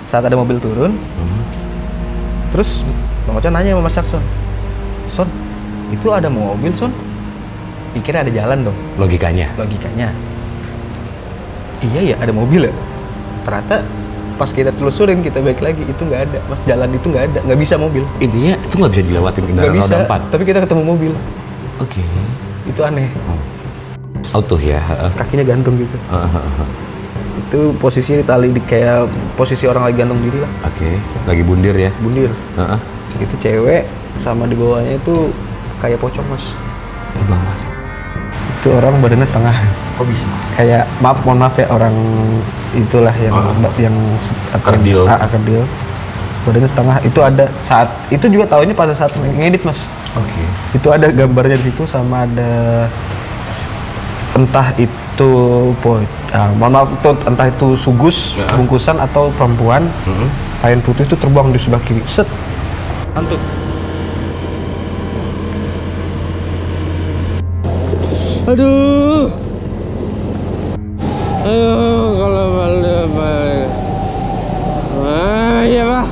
Saat ada mobil turun, terus Bang Ocan nanya sama Mas Jackson, Son, itu ada mobil Son? Pikirnya ada jalan dong. Logikanya. Iya ya, ada mobil ya. Ternyata pas kita telusurin, kita balik lagi, itu nggak ada. Mas, jalan itu nggak ada, nggak bisa mobil. Intinya itu nggak bisa dilewatin kendaraan roda 4. Tapi kita ketemu mobil. Oke. Itu aneh. Auto ya. Kakinya gantung gitu. Itu posisinya ditali di kayak posisi orang lagi gantung diri lah. Oke. Lagi bundir ya. Bundir. Itu cewek sama di bawahnya itu kayak pocong Mas. Di bawah. Itu orang badannya setengah. Kok bisa? Kayak mohon maaf ya, orang itulah yang kerdil. Kerdil. Badannya setengah. Itu ada saat itu juga tahunya pada saat ngedit Mas. Oke. Itu ada gambarnya di situ, sama ada entah itu mohon maaf, itu entah itu sugus bungkusan atau perempuan kain putih itu terbang di sebelah kiri. Set. Hantu. Aduh. Ayo kalau balik. Iya Pak.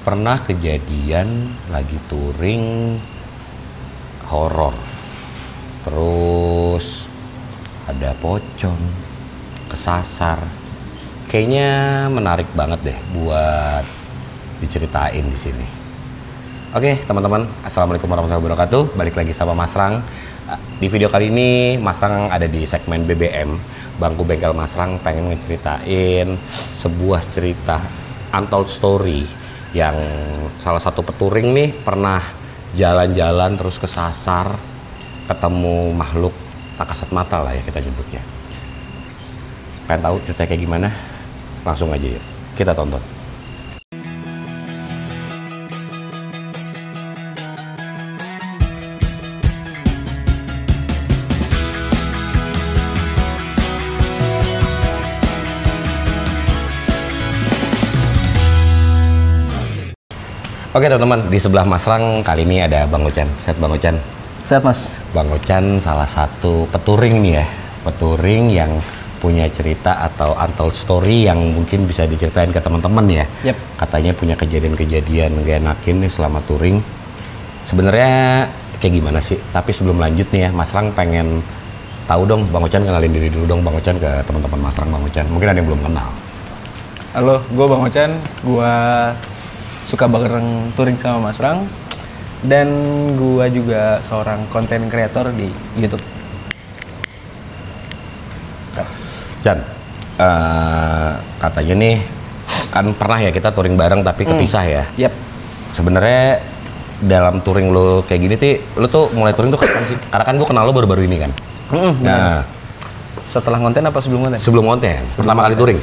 Pernah kejadian lagi touring horor, terus ada pocong, kesasar. Kayaknya menarik banget deh buat diceritain di sini. Oke teman-teman, assalamualaikum warahmatullahi wabarakatuh. Balik lagi sama Mas Rang. Di video kali ini Mas Rang ada di segmen BBM, Bangku Bengkel Mas Rang pengen ngeceritain sebuah cerita untold story yang salah satu petouring nih pernah jalan-jalan terus kesasar, ketemu makhluk tak kasat mata lah ya kita nyebutnya. Pengen tahu ceritanya kayak gimana? Langsung aja yuk kita tonton. Oke teman-teman, di sebelah Mas Rang kali ini ada Bang Ocan. Sehat Bang Ocan? Sehat Mas. Bang Ocan salah satu petouring nih ya, petouring yang punya cerita atau untold story yang mungkin bisa diceritain ke teman-teman ya. Yep. Katanya punya kejadian-kejadian gak enakin nih selama touring. Sebenarnya kayak gimana sih? Tapi sebelum lanjut nih ya, Mas Rang pengen tahu dong, Bang Ocan kenalin diri dulu dong Bang Ocan ke teman-teman Mas Rang. Bang Ocan, mungkin ada yang belum kenal. Halo, gue Bang Ocan. Gue suka bareng touring sama Mas Rang, dan gua juga seorang content creator di YouTube. Jan, katanya nih kan pernah ya kita touring bareng tapi kepisah ya. Yap. Sebenarnya dalam touring lo kayak gini lo tuh mulai touring tuh kapan sih? Karena kan gua kenal lo baru-baru ini kan. Nah, setelah konten apa sebelum konten? Sebelum konten. Pertama kali touring.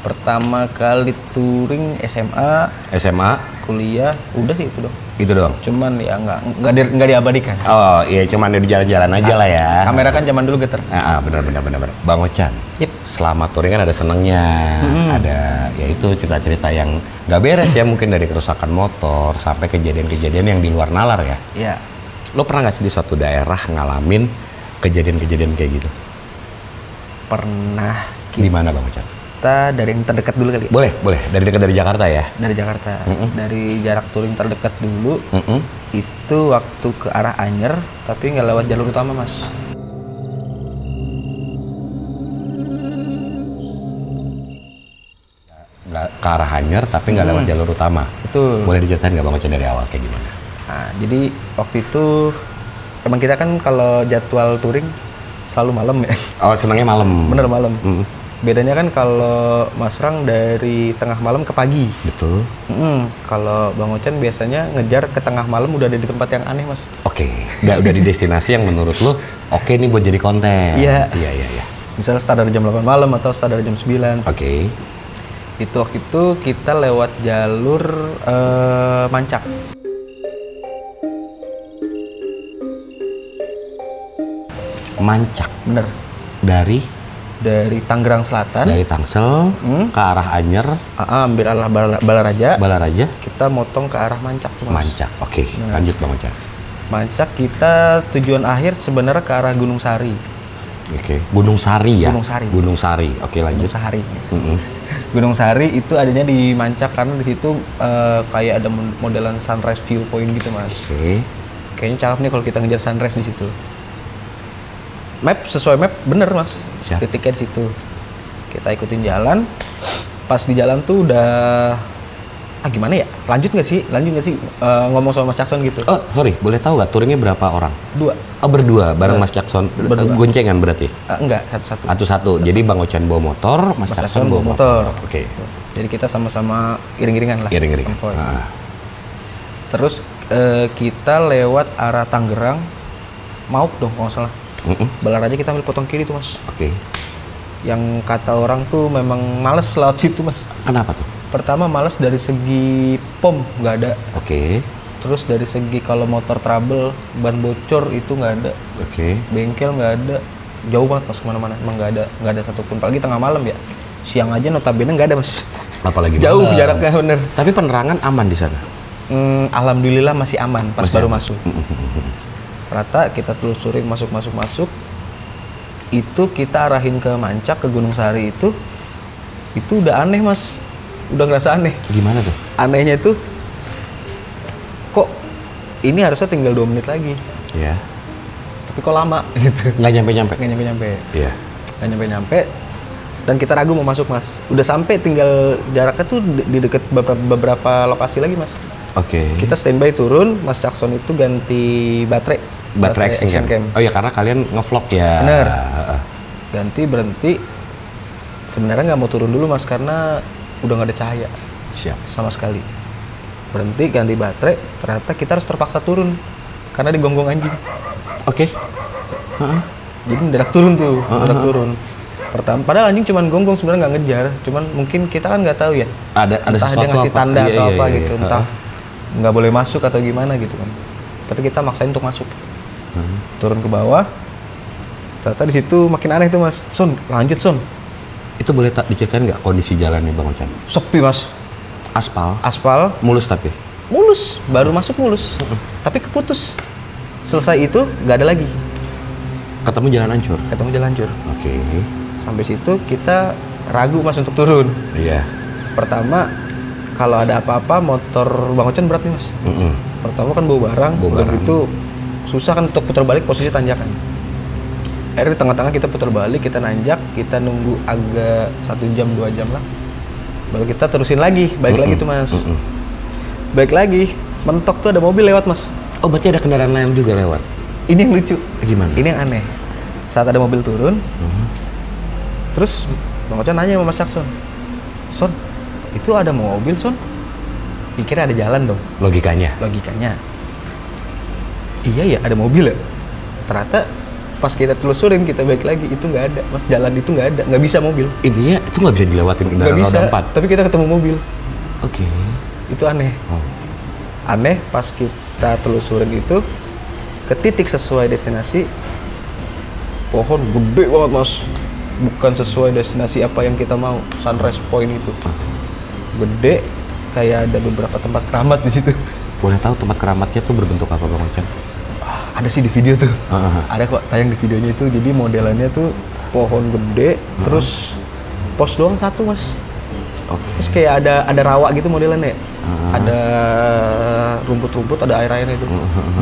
Pertama kali touring SMA, kuliah, udah sih itu dong. Itu doang. Cuman ya nggak diabadikan. Oh iya, cuman di jalan-jalan aja lah ya. Kamera kan zaman dulu geter. Bener. Bang Ocan, selama touring kan ada senengnya, ada ya itu cerita-cerita yang nggak beres ya, mungkin dari kerusakan motor sampai kejadian-kejadian yang di luar nalar ya. Iya. Lo pernah nggak sih di suatu daerah ngalamin kejadian-kejadian kayak gitu? Pernah. Di mana Bang Ocan? Kita dari yang terdekat dulu kali. Boleh. Dari dekat dari Jakarta ya? Dari Jakarta. Dari jarak touring terdekat dulu. Itu waktu ke arah Anyer, tapi nggak lewat jalur utama Mas. Nggak ke arah Anyer, tapi nggak lewat jalur utama. Betul. Boleh diceritain nggak Bang Ocan dari awal kayak gimana? Nah, jadi waktu itu emang kita kan kalau jadwal touring selalu malam ya. Oh, senangnya malam. Bener malam. Bedanya kan kalau Mas Rang dari tengah malam ke pagi. Betul. Kalau Bang Ocan biasanya ngejar ke tengah malam udah ada di tempat yang aneh Mas. Oke. Udah di destinasi yang menurut lo oke nih buat jadi konten. Iya. Iya. Misalnya start dari jam 8 malam atau start dari jam 9. Oke. Itu waktu itu kita lewat jalur Mancak. Mancak. Bener. Dari Tangerang Selatan. Dari Tangsel ke arah Anyer. Ambil arah Balaraja. Balaraja. Kita motong ke arah Mancak. Mas. Mancak. Oke. Lanjut Bang Ocan. Mancak kita tujuan akhir sebenarnya ke arah Gunung Sari. Oke. Gunung Sari ya? Gunung Sari. Gunung Sari. Oke, lanjut. Gunung Sari. Mm-mm. Gunung Sari itu adanya di Mancak karena di situ kayak ada modelan sunrise viewpoint gitu mas. Oke. Kayaknya cakep nih kalau kita ngejar sunrise di situ. Map sesuai map bener mas. Siap. Titiknya di situ. Kita ikutin jalan. Pas di jalan tuh udah gimana ya? Lanjut nggak sih? Ngomong sama Mas Jackson gitu. Oh, sorry, boleh tahu nggak touringnya berapa orang? 2. Oh, berdua bareng Mas Jackson. Berdua. Goncengan berarti? Enggak, satu-satu. Satu-satu. Jadi Bang Ochan bawa motor, Mas Jackson bawa motor. Oke. Jadi kita sama-sama iring-iringan lah. Iring-iring. Konvoy. Terus kita lewat arah Tangerang, Maup dong kalau nggak salah. Balaraja kita ambil potong kiri tuh mas. Oke. Yang kata orang tuh memang males lewat situ mas. Kenapa tuh? Pertama males dari segi pom nggak ada. Oke. Terus dari segi kalau motor trouble, ban bocor itu nggak ada. Oke. Bengkel nggak ada. Jauh banget mas kemana-mana. Emang nggak ada satupun. Apalagi tengah malam ya. Siang aja notabene nggak ada mas. Apalagi jauh malam. jaraknya bener. Tapi penerangan aman di sana. Alhamdulillah masih aman pas Masih baru aman. masuk. Rata kita telusurin masuk. Itu kita arahin ke Mancak ke Gunung Sari itu udah aneh mas. Udah ngerasa aneh. Gimana tuh? Anehnya itu kok ini harusnya tinggal 2 menit lagi. Iya. Tapi kok lama gitu. Nggak nyampe-nyampe? Nggak nyampe. Iya. Nggak nyampe. Dan kita ragu mau masuk mas. Udah sampai tinggal jaraknya tuh di deket beberapa lokasi lagi mas. Oke. Kita standby turun, Mas Jackson itu ganti baterai Action Cam. Oh ya karena kalian ngevlog ya. Bener. Ganti berhenti. Sebenarnya nggak mau turun dulu mas karena udah nggak ada cahaya. Siap. Sama sekali. Berhenti ganti baterai. Ternyata kita harus terpaksa turun karena digonggong anjing. Oke. Jadi mendadak turun tuh. Turun. Pertama, padahal anjing cuman gonggong sebenarnya nggak ngejar. Cuman mungkin kita kan nggak tahu ya. Ada entah sesuatu dia ngasih apa? tanda Iya, atau iya, apa iya, gitu. iya. Entah nggak boleh masuk atau gimana gitu kan. Tapi kita maksain untuk masuk. Turun ke bawah. Ternyata di situ makin aneh tuh mas. Son, lanjut Son. Itu boleh tak diceritain nggak kondisi jalannya Bang Ochan? Sepi mas. Aspal. Mulus tapi? Mulus. Baru masuk mulus. Tapi keputus. Selesai itu nggak ada lagi. Ketemu jalan hancur? Ketemu jalan hancur. Oke. Sampai situ kita ragu mas untuk turun. Iya. Pertama, kalau ada apa-apa motor Bang Ochan berat nih mas. Pertama kan bawa barang. Itu susah kan untuk putar balik posisi tanjakan. Akhirnya di tengah-tengah kita putar balik, kita nanjak, kita nunggu agak 1 jam 2 jam lah. Baru kita terusin lagi, balik lagi tuh mas. Balik lagi, mentok tuh ada mobil lewat mas. Oh berarti ada kendaraan lain juga lewat? Ini yang lucu. Gimana? Ini yang aneh. Saat ada mobil turun, terus Bang Ochan nanya sama Mas Jackson, Son, itu ada mobil Son? Pikirnya ada jalan dong. Logikanya? Iya ya, ada mobil ya. Ternyata pas kita telusurin, kita balik lagi, itu nggak ada mas. Jalan itu nggak ada, nggak bisa mobil. Intinya itu nggak bisa dilewatin Nggak kendaraan bisa, roda 4? tapi kita ketemu mobil. Oke. Itu aneh. Aneh pas kita telusurin itu ke titik sesuai destinasi, pohon gede banget mas. Bukan sesuai destinasi apa yang kita mau. Sunrise Point itu gede, kayak ada beberapa tempat keramat di situ. Boleh tahu tempat keramatnya tuh berbentuk apa Bang Ochan? Ada sih di video tuh. Ada kok tayang di videonya itu. Jadi modelannya tuh pohon gede, terus pos doang satu mas. Terus kayak ada rawa gitu modelannya. Ada rumput-rumput, ada air-airnya itu.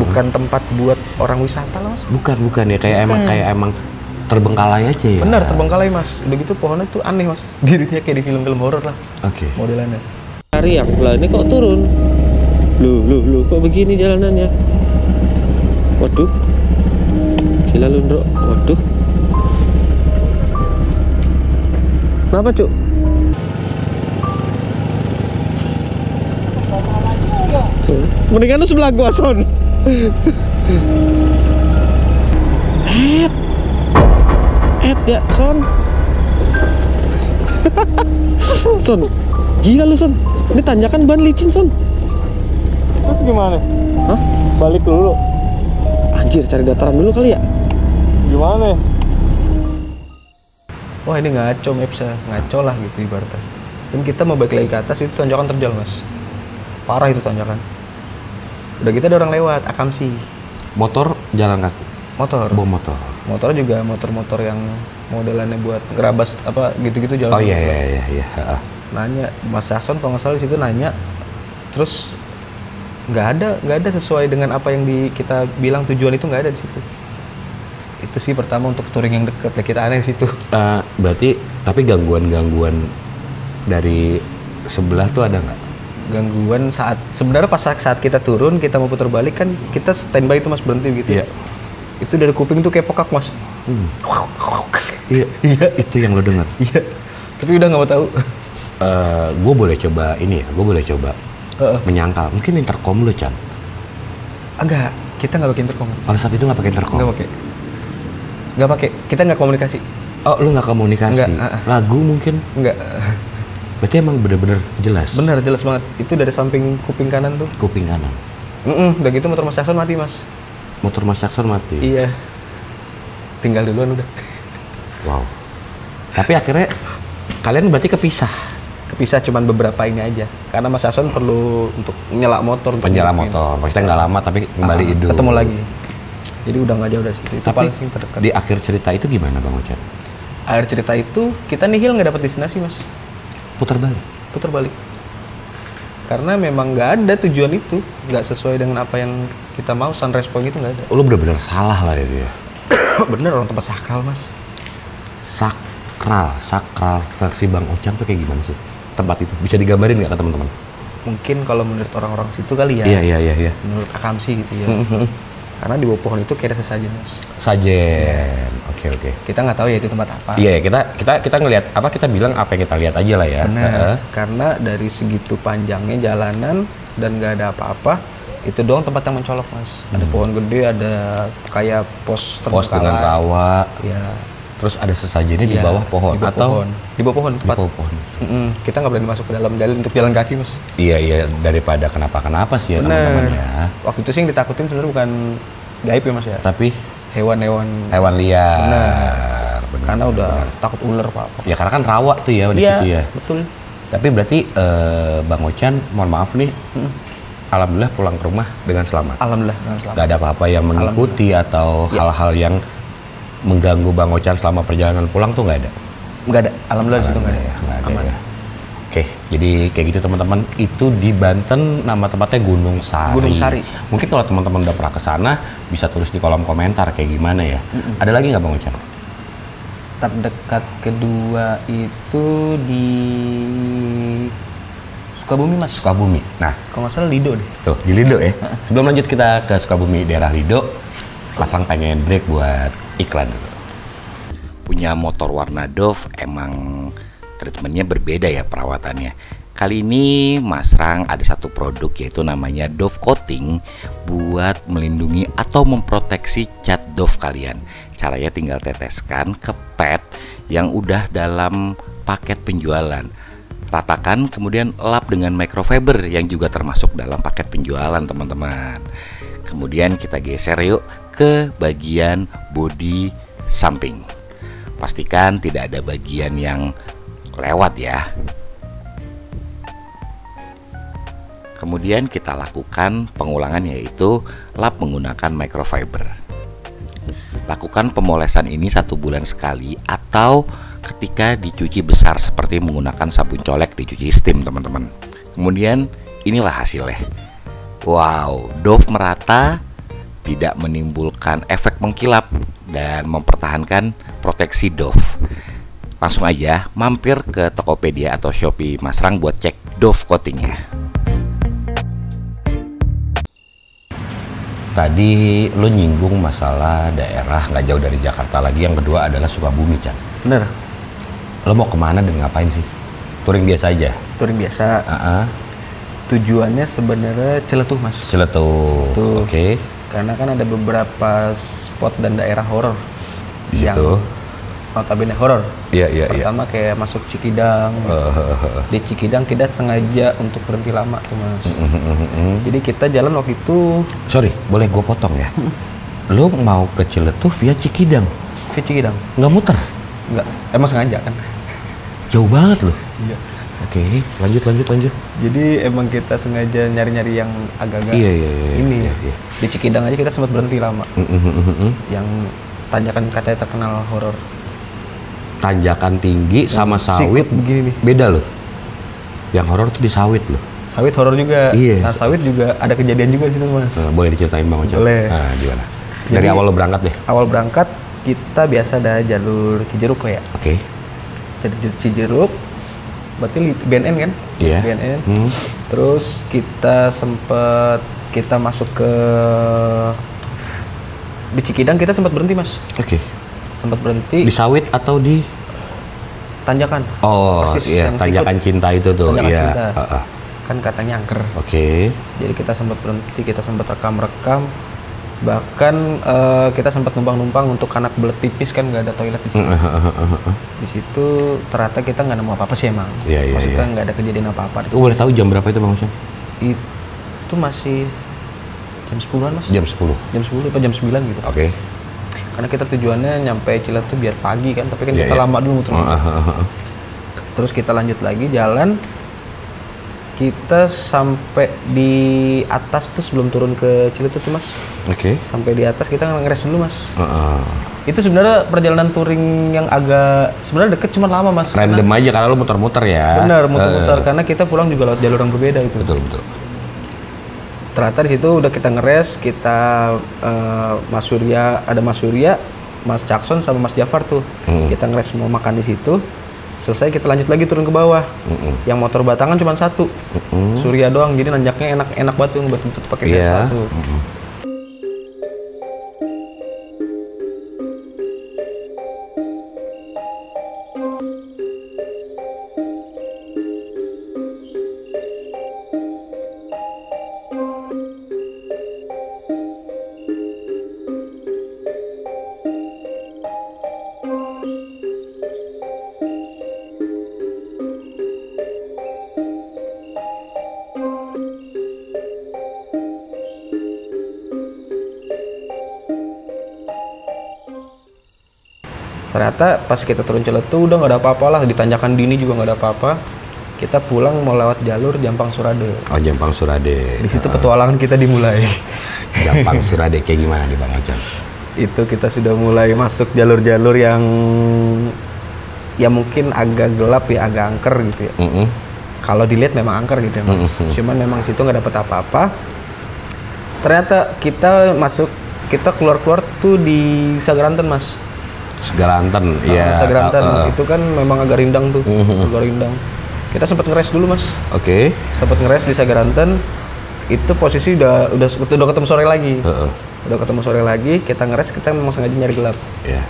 Bukan tempat buat orang wisata lah mas. Bukan ya, kayak emang terbengkalai aja ya. Bener, terbengkalai mas. Udah gitu pohonnya tuh aneh mas. Dirinya kayak di film-film horor lah. Oke. Modelannya. Teriak lah, ini kok turun? Loh, kok begini jalanannya? Waduh. Gila lu, Ndro. Waduh. Kenapa, Cuk? Mendingan lu sebelah gua, Son. Ya, Son. Son. Gila lu, Son. Ini tanjakan ban licin, Son. Terus gimana? Hah? Balik dulu. Anjir, cari dataran dulu kali ya? Gimana? Wah, ini ngaco mapsnya. Ngaco lah gitu ibaratnya. Dan kita mau balik lagi ke atas, itu tanjakan terjal, mas. Parah itu tanjakan. Udah gitu ada orang lewat, Akamsi. Motor jalan kaki. Motor. Bawa motor. Motor juga motor-motor yang modelannya buat ngerabas apa gitu-gitu jalan. Oh iya. Nanya Mas Sason kalau nggak salah di situ nanya, terus nggak ada sesuai dengan apa yang kita bilang tujuan itu nggak ada di situ. Itu sih pertama untuk touring yang deket ya, kita aneh di situ. Berarti tapi gangguan dari sebelah tuh ada nggak? Gangguan sebenarnya pas saat kita turun kita mau putar balik kan kita standby itu Mas, berhenti gitu. Iya. Itu dari kuping tuh kayak pekak Mas. Iya itu yang lo dengar. Iya. Tapi udah nggak mau tahu. Gue boleh coba ini ya, menyangkal. Mungkin intercom lo, Chan. Enggak, kita nggak pakai intercom. Pada saat itu nggak pakai intercom? Nggak pakai. Kita nggak komunikasi. Oh, lu nggak komunikasi? Enggak. Lagu mungkin? Enggak. Berarti emang bener-bener jelas? Bener, jelas banget. Itu dari samping kuping kanan tuh. Kuping kanan? Udah gitu motor Mas Jackson mati, Mas. Motor Mas Jackson mati? Iya. Tinggal duluan udah. Wow. Tapi akhirnya kalian berarti kepisah cuman beberapa ini aja. Karena Mas Jackson perlu untuk nyala motor. Penyala motor. Maksudnya nggak lama tapi kembali hidup. Ketemu lagi. Jadi udah nggak jauh dari situ. Itu tapi paling sing terdekat. Di akhir cerita itu gimana Bang Ochan? Akhir cerita itu kita nihil nggak dapat destinasi, Mas. Putar balik. Karena memang nggak ada tujuan itu, nggak sesuai dengan apa yang kita mau. Sunrise Point itu nggak ada. Lo bener-bener salah lah itu ya. Bener, orang tempat sakral, Mas. Sakral versi Bang Ochan tuh kayak gimana sih tempat itu? Bisa digambarin nggak ke teman-teman? Mungkin kalau menurut orang-orang situ kali ya. Iya. Menurut Akamsi gitu ya. Karena di bawah pohon itu kayak ada sesajen, Mas. Sajen. Oke. Kita nggak tahu ya itu tempat apa. Iya, kita ngelihat apa, kita bilang apa yang kita lihat aja lah ya. Benar. Karena dari segitu panjangnya jalanan dan nggak ada apa-apa, itu doang tempat yang mencolok, Mas. Ada pohon gede, ada kayak pos Pos dengan rawa. Ya. Terus ada sesajennya di bawah pohon di bawah atau pohon. Di bawah pohon. Di bawah pohon. Kita nggak berani masuk ke dalam untuk jalan kaki, Mas. Iya, daripada kenapa sih ya teman-teman ya. Waktu itu sih yang ditakutin sebenarnya bukan gaib ya, Mas ya. Tapi hewan liar. Benar. Karena udah takut ular apa. Ya karena kan rawa tuh ya di situ ya. Betul. Tapi berarti Bang Ochan, mohon maaf nih. Alhamdulillah pulang ke rumah dengan selamat. Alhamdulillah dengan selamat. Gak ada apa-apa yang mengikuti atau hal-hal yang mengganggu Bang Ochan selama perjalanan pulang tuh nggak ada? Nggak ada. Alhamdulillah di situ nggak ada. Aman. Ya. Oke, jadi kayak gitu teman-teman. Itu di Banten, nama tempatnya Gunung Sari. Mungkin kalau teman-teman udah pernah ke sana, bisa tulis di kolom komentar kayak gimana ya. Ada lagi nggak Bang Ochan? Terdekat kedua itu di Sukabumi, Mas. Sukabumi. Nah, kalau nggak salah Lido deh. Tuh, di Lido ya. Sebelum lanjut kita ke Sukabumi, daerah Lido, Pasang pengen break buat iklan dulu. Punya motor warna Dove emang treatmentnya berbeda ya perawatannya. Kali ini Mas Rang ada satu produk yaitu namanya Dove Coating buat melindungi atau memproteksi cat Dove kalian. Caranya tinggal teteskan ke pad yang udah dalam paket penjualan. Ratakan kemudian lap dengan microfiber yang juga termasuk dalam paket penjualan teman-teman. Kemudian kita geser yuk ke bagian bodi samping. Pastikan tidak ada bagian yang lewat ya. Kemudian kita lakukan pengulangan yaitu lap menggunakan microfiber. Lakukan pemolesan ini 1 bulan sekali atau ketika dicuci besar seperti menggunakan sabun colek dicuci steam teman-teman. Kemudian inilah hasilnya. Wow, Dove merata, tidak menimbulkan efek mengkilap dan mempertahankan proteksi Dove. Langsung aja mampir ke Tokopedia atau Shopee Mas Rang buat cek Dove coatingnya. Tadi lo nyinggung masalah daerah nggak jauh dari Jakarta lagi, yang kedua adalah Sukabumi, Chan. Bener. Lo mau kemana dan ngapain sih? Touring biasa aja? Touring biasa. Tujuannya sebenarnya Ciletuh, Mas. Ciletuh. Oke. Karena kan ada beberapa spot dan daerah horor yang notabene horor. Iya. Pertama kayak masuk Cikidang. Di Cikidang kita sengaja untuk berhenti lama tuh, Mas. Jadi kita jalan waktu itu. Sorry, boleh gue potong ya? Lo mau ke Ciletuh via Cikidang? Via Cikidang. Nggak muter? Nggak. Emang sengaja kan? Jauh banget loh. Iya. Oke, lanjut. Jadi emang kita sengaja nyari-nyari yang agak-agak Iya. Di Cikidang aja kita sempat berhenti lama. Yang tanjakan katanya terkenal horor. Tanjakan tinggi sama sawit Sikut begini nih. beda loh. Yang horor tuh di sawit loh. Sawit horor juga. Iya. Nah, sawit juga ada kejadian juga di situ, Mas. Boleh diceritain Bang Ocan? Boleh. Nah, gimana? Dari awal lo berangkat deh. Awal berangkat kita biasa ada jalur Cijeruk lah ya. Oke. Cijeruk. Berarti BNN kan? Iya. BNN. Terus kita masuk ke di Cikidang kita sempat berhenti, Mas. Oke. Sempat berhenti Di sawit atau di tanjakan. Oh, Persis iya, yang tanjakan sikut. cinta itu tuh. Tanjakan Iya. cinta. Kan katanya angker. Oke. Jadi kita sempat berhenti, kita sempat rekam. Bahkan kita sempat numpang untuk anak belet pipis kan nggak ada toilet di situ. Di situ ternyata kita nggak nemu apa-apa sih emang. Iya. Maksudnya nggak ada kejadian apa-apa. Boleh tahu jam berapa itu Bang Ocan? Itu masih jam 10-an, Mas. Jam 10. Jam 10 atau jam 9 gitu. Oke. Karena kita tujuannya nyampe Ciletuh biar pagi kan, tapi kan Iya, kita iya. lama dulu muter. Terus kita lanjut lagi jalan. Kita sampai di atas tuh sebelum turun ke Ciletuh tuh, Mas. Oke. Sampai di atas kita ngeres dulu, Mas. Itu sebenarnya perjalanan touring yang agak sebenarnya deket cuma lama, Mas. Random aja karena lo muter-muter ya. Benar, muter-muter karena kita pulang juga lewat jalur yang berbeda itu. Betul. Ternyata di situ udah kita ngeres, kita Mas Surya, Mas Jackson sama Mas Jafar tuh. Kita ngeres mau makan di situ. Selesai kita lanjut lagi turun ke bawah. Yang motor batangan cuma satu. Surya doang, jadi nanjaknya enak banget tuh buat tutup pakai Vespa tuh. Ternyata pas kita turun Ciletuh udah nggak ada apa-apa lah, di tanjakan Dini juga nggak ada apa-apa. Kita pulang mau lewat jalur Jampang Surade. Oh, Jampang Surade. Di situ petualangan kita dimulai. Jampang Surade kayak gimana nih Bang Ocan? Itu kita sudah mulai masuk jalur-jalur yang ya mungkin agak gelap ya, agak angker gitu ya. Kalau dilihat memang angker gitu ya, Mas. Cuman memang situ nggak dapet apa-apa. Ternyata kita keluar tuh di Sagranten, Mas. Sagranten, iya. Sagranten itu kan memang agak rindang tuh, agak rindang. Kita sempat ngeres dulu, Mas. Oke. Sempat ngeres di Sagranten. Itu posisi udah ketemu sore lagi. Udah ketemu sore lagi, kita ngeres, kita memang sengaja nyari gelap. Iya.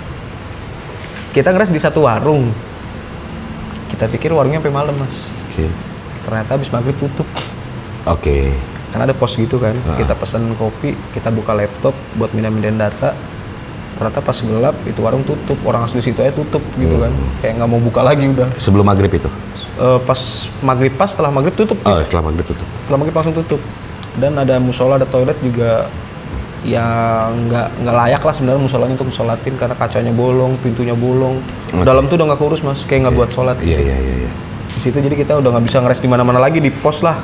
Kita ngeres di satu warung. Kita pikir warungnya sampai malam, Mas. Oke. Ternyata habis maghrib tutup. Oke. Karena ada pos gitu kan. Kita pesen kopi, kita buka laptop buat mindahin data. Ternyata pas gelap itu warung tutup, orang asli situ aja tutup gitu kan, kayak nggak mau buka lagi udah. Sebelum maghrib itu? Setelah maghrib tutup. Oh, setelah maghrib tutup. Setelah maghrib langsung tutup. Dan ada musola, ada toilet juga yang nggak layak lah sebenarnya musolanya untuk musolatin karena kacanya bolong, pintunya bolong. Dalam tuh udah nggak keurus, Mas, kayak nggak buat sholat. Iya. Di situ jadi kita udah nggak bisa ngeres di mana-mana lagi, di pos lah.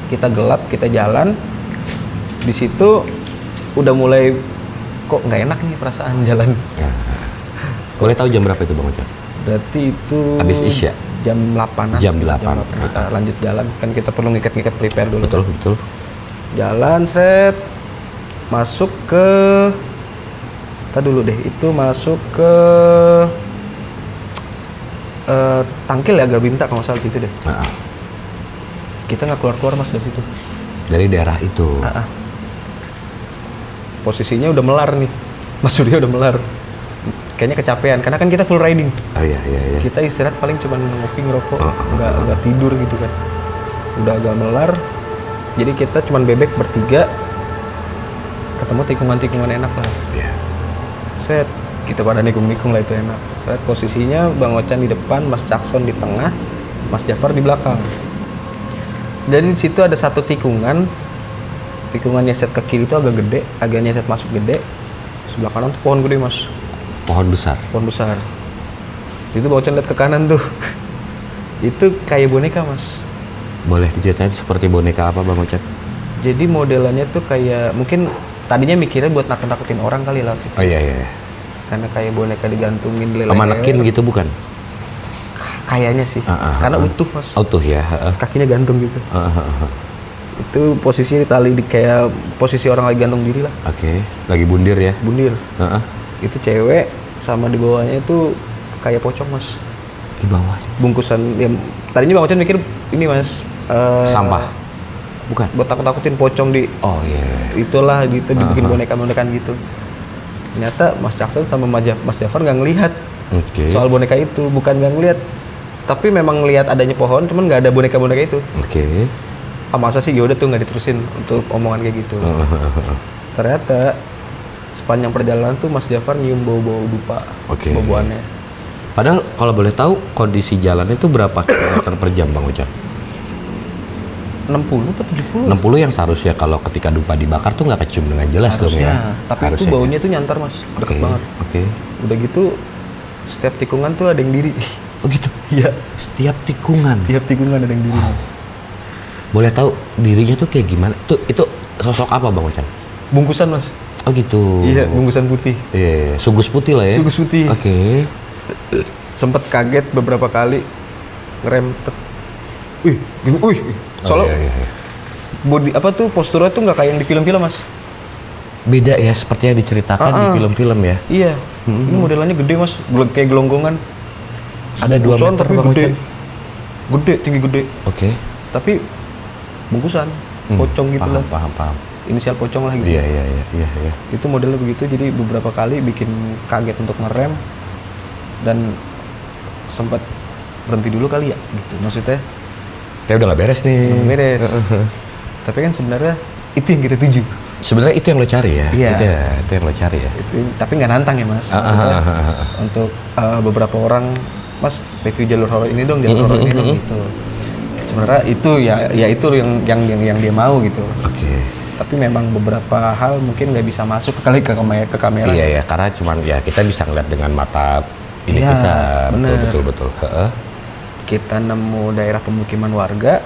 Kita gelap, kita jalan. Di situ udah mulai kok nggak enak nih perasaan jalan. Boleh tahu jam berapa itu Bang Ocan? Berarti itu habis Isya? Jam 8-an. Jam 8. Kita lanjut jalan, kan kita perlu ngikat prepare dulu. Betul. Jalan, set. Masuk ke masuk ke Tangkil ya, Garbinta kalau nggak salah situ deh. Kita nggak keluar, Mas, dari situ. Dari daerah itu? Posisinya udah melar nih, Mas Surya udah melar. Kayaknya kecapean, karena kan kita full riding. Oh iya. Kita istirahat paling cuma ngopi, ngerokok, nggak tidur gitu kan. Udah agak melar, jadi kita cuma bebek bertiga. Ketemu tikungan-tikungan enak lah. Set, kita pada nikung-nikung lah, itu enak. Set, posisinya Bang Ocan di depan, Mas Jackson di tengah, Mas Jafar di belakang. Dan di situ ada satu tikungan nyeset ke kiri itu agak gede, agak nyeset masuk gede. Sebelah kanan tuh pohon gede, Mas. Pohon besar? Pohon besar. Itu Bang Ocan lihat ke kanan tuh. Itu kayak boneka mas. Boleh diceritain seperti boneka apa Bang Ocon? Jadi modelannya tuh kayak mungkin tadinya mikirnya buat nakut-nakutin orang kali lah. Oh iya. Karena kayak boneka digantungin lele. Manekin gitu bukan? Kayaknya sih. Karena utuh mas. Utuh ya. Kakinya gantung gitu. Itu posisi tali di kayak posisi orang lagi gantung diri lah. Oke. Lagi bundir ya? Bundir. Itu cewek sama di bawahnya itu kayak pocong mas. Di bawah? Bungkusan. Ya, tadinya Bang Ocon mikir ini mas. Sampah? Bukan? Buat takut-takutin pocong di. Oh iya. Itulah gitu dibikin boneka-bonekaan gitu. Ternyata Mas Jackson sama Mas Jafar nggak ngelihat soal boneka itu, bukan nggak ngelihat, tapi memang ngelihat adanya pohon, cuman nggak ada boneka-boneka itu. Masa sih yaudah tuh nggak diterusin untuk omongan kayak gitu. Ternyata sepanjang perjalanan tuh Mas Jafar nyium bau-bau dupa, bau-bauannya. Padahal kalau boleh tahu kondisi jalannya itu berapa kilometer per jam Bang Ocon? 60 atau 70? 60 yang seharusnya kalau ketika dupa dibakar tuh nggak kecium dengan jelas dong ya. Tapi harusnya. Itu baunya tuh nyantar mas, deket banget. Udah gitu setiap tikungan tuh ada yang diri. Oh gitu? Iya. Setiap tikungan? Setiap tikungan ada yang diri mas. Boleh tahu dirinya tuh kayak gimana? Itu sosok apa Bang Ocon? Bungkusan mas. Oh gitu? Iya, bungkusan putih. Iya, sugus putih lah ya? Sugus putih. Sempet kaget beberapa kali ngerem. Soalnya body apa tuh posturnya tuh nggak kayak yang di film-film mas. Beda ya seperti yang diceritakan di film-film ya. Iya. Ini modelannya gede mas, kayak gelonggongan. Ada 2 meter tapi gede, tinggi gede. Tapi bungkusan, pocong gitu lah. Paham. Inisial pocong lah gitu. Iya. Itu modelnya begitu, jadi beberapa kali bikin kaget untuk ngerem dan sempat berhenti dulu kali ya, gitu. Maksudnya kayak udah nggak beres nih. Tapi kan sebenarnya itu yang kita tuju. Sebenarnya itu yang lo cari ya. Iya. Itu yang lo cari ya. Tapi nggak nantang ya mas. Maksudnya untuk beberapa orang, mas review jalur horor ini dong, jalur horor ini dong gitu. Sebenarnya itu ya itu yang dia mau gitu. Tapi memang beberapa hal mungkin nggak bisa masuk ke kamera. Iya ya, karena cuman ya kita bisa ngeliat dengan mata ini kita. Betul. Kita nemu daerah pemukiman warga,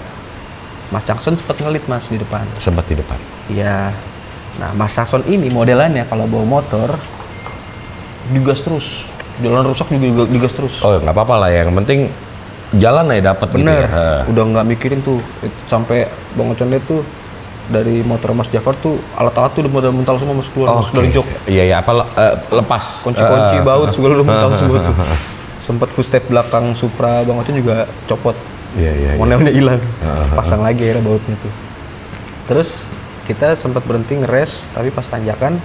Mas Jackson sempat ngelit mas di depan. Iya. Nah Mas Jackson ini modelannya kalau bawa motor digas terus, jalan rusak juga digas terus. Oh nggak apa-apa lah, yang penting jalan aja dapat. Bener. Gitu ya. Udah nggak mikirin tuh sampai Bang Ocon tuh dari motor Mas Jafar tuh alat-alat tuh udah mental semua mas keluar dari jok. Iya lepas. Kunci-kunci baut segala udah mental semua tuh. Sempat footstep belakang Supra Bang Ocon juga copot. Iya. Monelnya hilang. Pasang lagi akhirnya bautnya tuh. Terus kita sempat berhenti ngeres, tapi pas tanjakan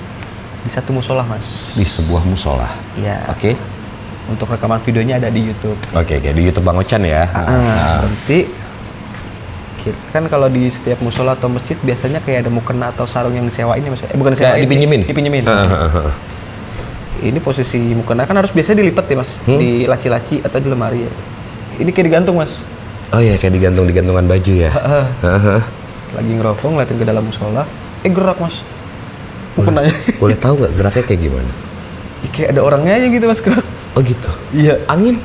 di satu musola mas. Di sebuah musola. Iya. Untuk rekaman videonya ada di YouTube. Di YouTube Bang Ocon ya. Berhenti. Kan kalau di setiap musola atau masjid biasanya kayak ada mukena atau sarung yang disewain ya mas. Bukan disewain, dipinjemin. Ini posisi mukena kan harus biasanya dilipat ya mas, di laci-laci atau di lemari ya. Ini kayak digantung mas. Oh iya, kayak digantungan baju ya. Lagi ngerokok ngeliatin ke dalam musola, gerak mas. Mukenanya. Boleh tahu nggak geraknya kayak gimana? Kayak ada orangnya aja gitu mas gerak. Oh gitu. Iya. Angin?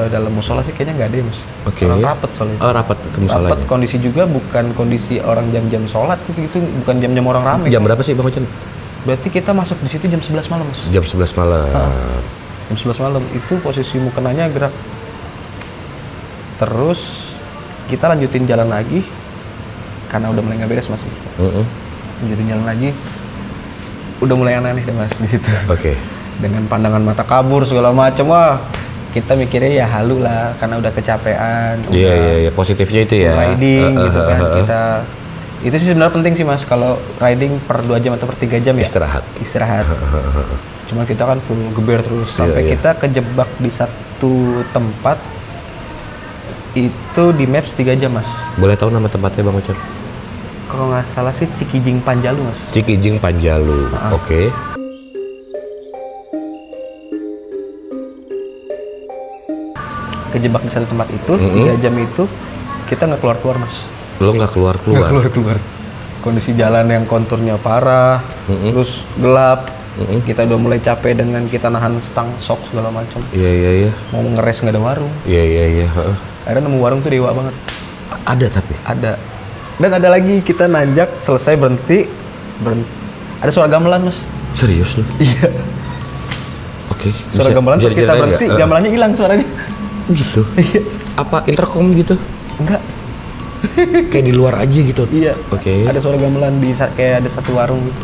Dalam musola sih kayaknya nggak ada ya mas. Orang rapet soalnya. Rapet ke musolanya. Rapet, kondisi juga bukan kondisi orang jam-jam sholat sih gitu, bukan jam-jam orang ramai. Jam berapa sih Bang Ocon? Berarti kita masuk di situ jam 11 malam mas. Jam 11 malam. Jam 11 malam itu posisi mukenanya gerak. Terus kita lanjutin jalan lagi karena udah mulai nggak beres mas. Lanjutin jalan lagi, udah mulai aneh-aneh deh mas di situ. Dengan pandangan mata kabur segala macam, wah kita mikirnya ya halu lah karena udah kecapean. Iya, positifnya itu ya. Riding gitu kan kita. Itu sih sebenarnya penting sih mas, kalau riding per 2 jam atau per 3 jam ya istirahat. Cuma kita kan full geber terus sampai kita kejebak di satu tempat itu di Maps 3 jam mas. Boleh tahu nama tempatnya Bang Ocon? Kalau nggak salah sih Cikijing Panjalu mas. Cikijing Panjalu. Kejebak di satu tempat itu 3 jam itu kita nggak keluar mas. Lo nggak keluar? Kondisi jalan yang konturnya parah, terus gelap, Kita udah mulai capek dengan kita nahan stang, sok segala macam. Iya. Mau ngeres nggak ada warung. Iya. Akhirnya nemu warung tuh dewa banget. Ada tapi? Ada. Dan ada lagi kita nanjak, selesai berhenti. Ada suara gamelan, Mas. Serius lu? Iya. Oke. Suara gamelan terus kita berhenti, gamelannya hilang suaranya. Gitu? Iya. Apa intercom gitu? Enggak. Kayak di luar aja gitu? Iya. Oke. Ada suara gamelan di kayak ada satu warung gitu.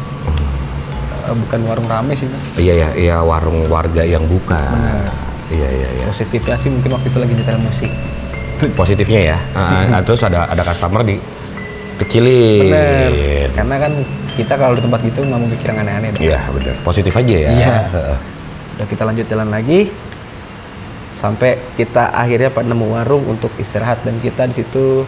Bukan warung rame sih, Mas. Iya, warung warga yang buka. Benar. Iya. Positifnya sih mungkin waktu itu lagi nyetel musik. Positifnya ya. Terus ada customer di kecilin. Bener. Karena kan kita kalau di tempat gitu nggak mau mikir yang aneh-aneh. Iya, bener. Positif aja ya. Iya. Udah kita lanjut jalan lagi. Sampai kita akhirnya nemu warung untuk istirahat dan kita di situ.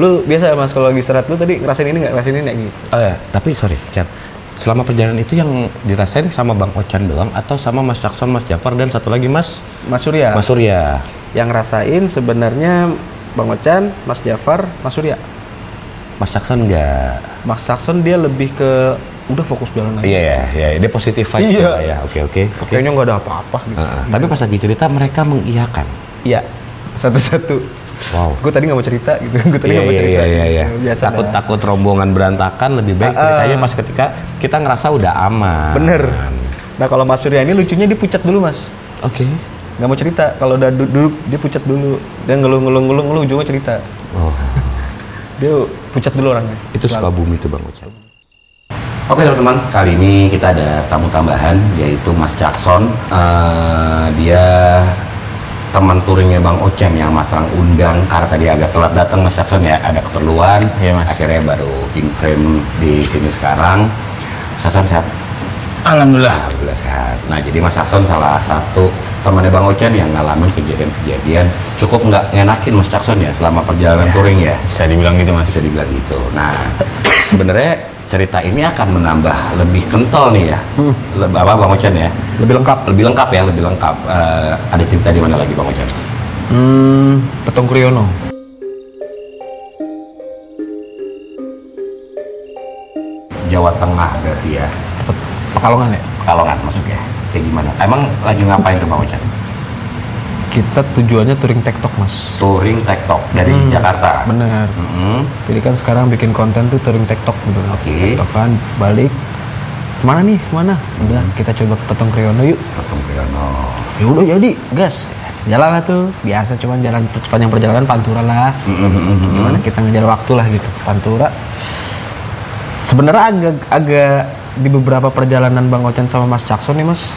Lu biasa ya, Mas, kalau lagi istirahat lu tadi ngerasain ini nggak gitu? Oh ya, tapi sorry, Chan. Selama perjalanan itu yang dirasain sama Bang Ochan doang atau sama Mas Jackson, Mas Jafar, dan satu lagi Mas Surya. Mas Surya. Yang rasain sebenarnya Bang Ochan, Mas Jafar, Mas Surya. Mas Jackson enggak. Mas Jackson dia lebih ke udah fokus jalan aja. Iya, dia positif vibes ya. Oke. Kayaknya nggak ada apa-apa gitu. Tapi pas lagi cerita mereka mengiyakan. Iya, satu-satu. Wow. Gue tadi nggak mau cerita gitu. Iya. Biasa Takut rombongan berantakan, lebih baik ceritanya pas ketika kita ngerasa udah aman. Bener. Nah kalau Mas Surya ini lucunya dia pucat dulu, Mas. Oke. Nggak mau cerita. Kalau udah duduk dia pucat dulu. Dia ngeluh ujungnya cerita. Oh. Dia pucat dulu orangnya. Itu Sukabumi tuh Bang Ochan. Oke teman-teman, kali ini kita ada tamu tambahan yaitu Mas Jackson. Dia teman touringnya Bang Ochan yang Mas Rang undang karena tadi agak telat datang Mas Jackson ya, ada keperluan. Iya, Mas. Akhirnya baru in frame di sini sekarang. Mas Jackson sehat? Alhamdulillah. Alhamdulillah sehat. Nah jadi Mas Jackson salah satu temannya Bang Ochan yang ngalamin kejadian-kejadian cukup nggak ngenakin Mas Jackson ya selama perjalanan touring ya. Bisa dibilang gitu, Mas. Bisa dibilang gitu. Nah sebenarnya cerita ini akan menambah lebih kental nih ya. Apa Bang Ochan ya? Lebih lengkap. Ada cerita di mana lagi Bang Ochan? Petong Kriyono. Jawa Tengah berarti ya. Pekalongan ya? Pekalongan masuknya. Kayak gimana? Emang lagi ngapain tuh Bang Ochan? Kita tujuannya touring TikTok, Mas. Touring TikTok dari Jakarta. Bener. Jadi kan sekarang bikin konten tuh touring TikTok gitu. Oke. TikTokan balik. Kemana nih? Kemana? Udah kita coba ke Petong Kriyono yuk. Petong Kriyono. Ya udah jadi, gas. Jalan lah tuh. Biasa cuman jalan sepanjang perjalanan Pantura lah. Gimana kita ngejar waktu lah gitu. Pantura. Sebenarnya agak di beberapa perjalanan Bang Ochan sama Mas Jackson nih, Mas.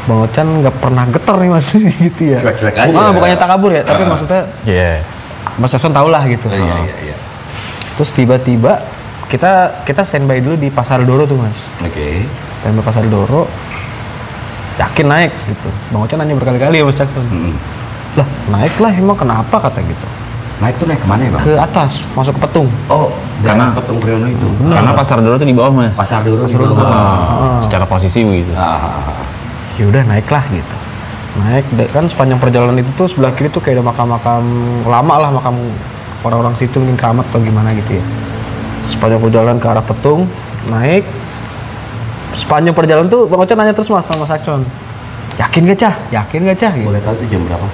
Bang Ochan nggak pernah geter nih, Mas, gitu ya. Cuek-cuek aja. Bukannya takabur ya, tapi maksudnya Mas Jackson tau lah gitu. Iya. Terus tiba-tiba kita standby dulu di Pasar Doro tuh, Mas. Oke. Standby Pasar Doro. Yakin naik gitu. Bang Ochan nanya berkali-kali ya Mas Jackson. Lah, naik lah emang kenapa kata gitu. Naik tuh naik kemana ya Bang? Ke atas, masuk ke Petung. Oh, karena Petong Kriyono itu. Karena Pasar Doro tuh di bawah, Mas. Pasar Doro di bawah. Secara posisi begitu. Ya udah naiklah gitu. Naik kan sepanjang perjalanan itu tuh sebelah kiri tuh kayak ada makam-makam lama lah, makam orang-orang situ mungkin keramat atau gimana gitu ya. Sepanjang perjalanan ke arah Petung, naik. Sepanjang perjalanan tuh Bang Ochan nanya terus Mas sama Mas Jackson. Yakin gak Cah? Gitu. Boleh tahu tuh jam berapa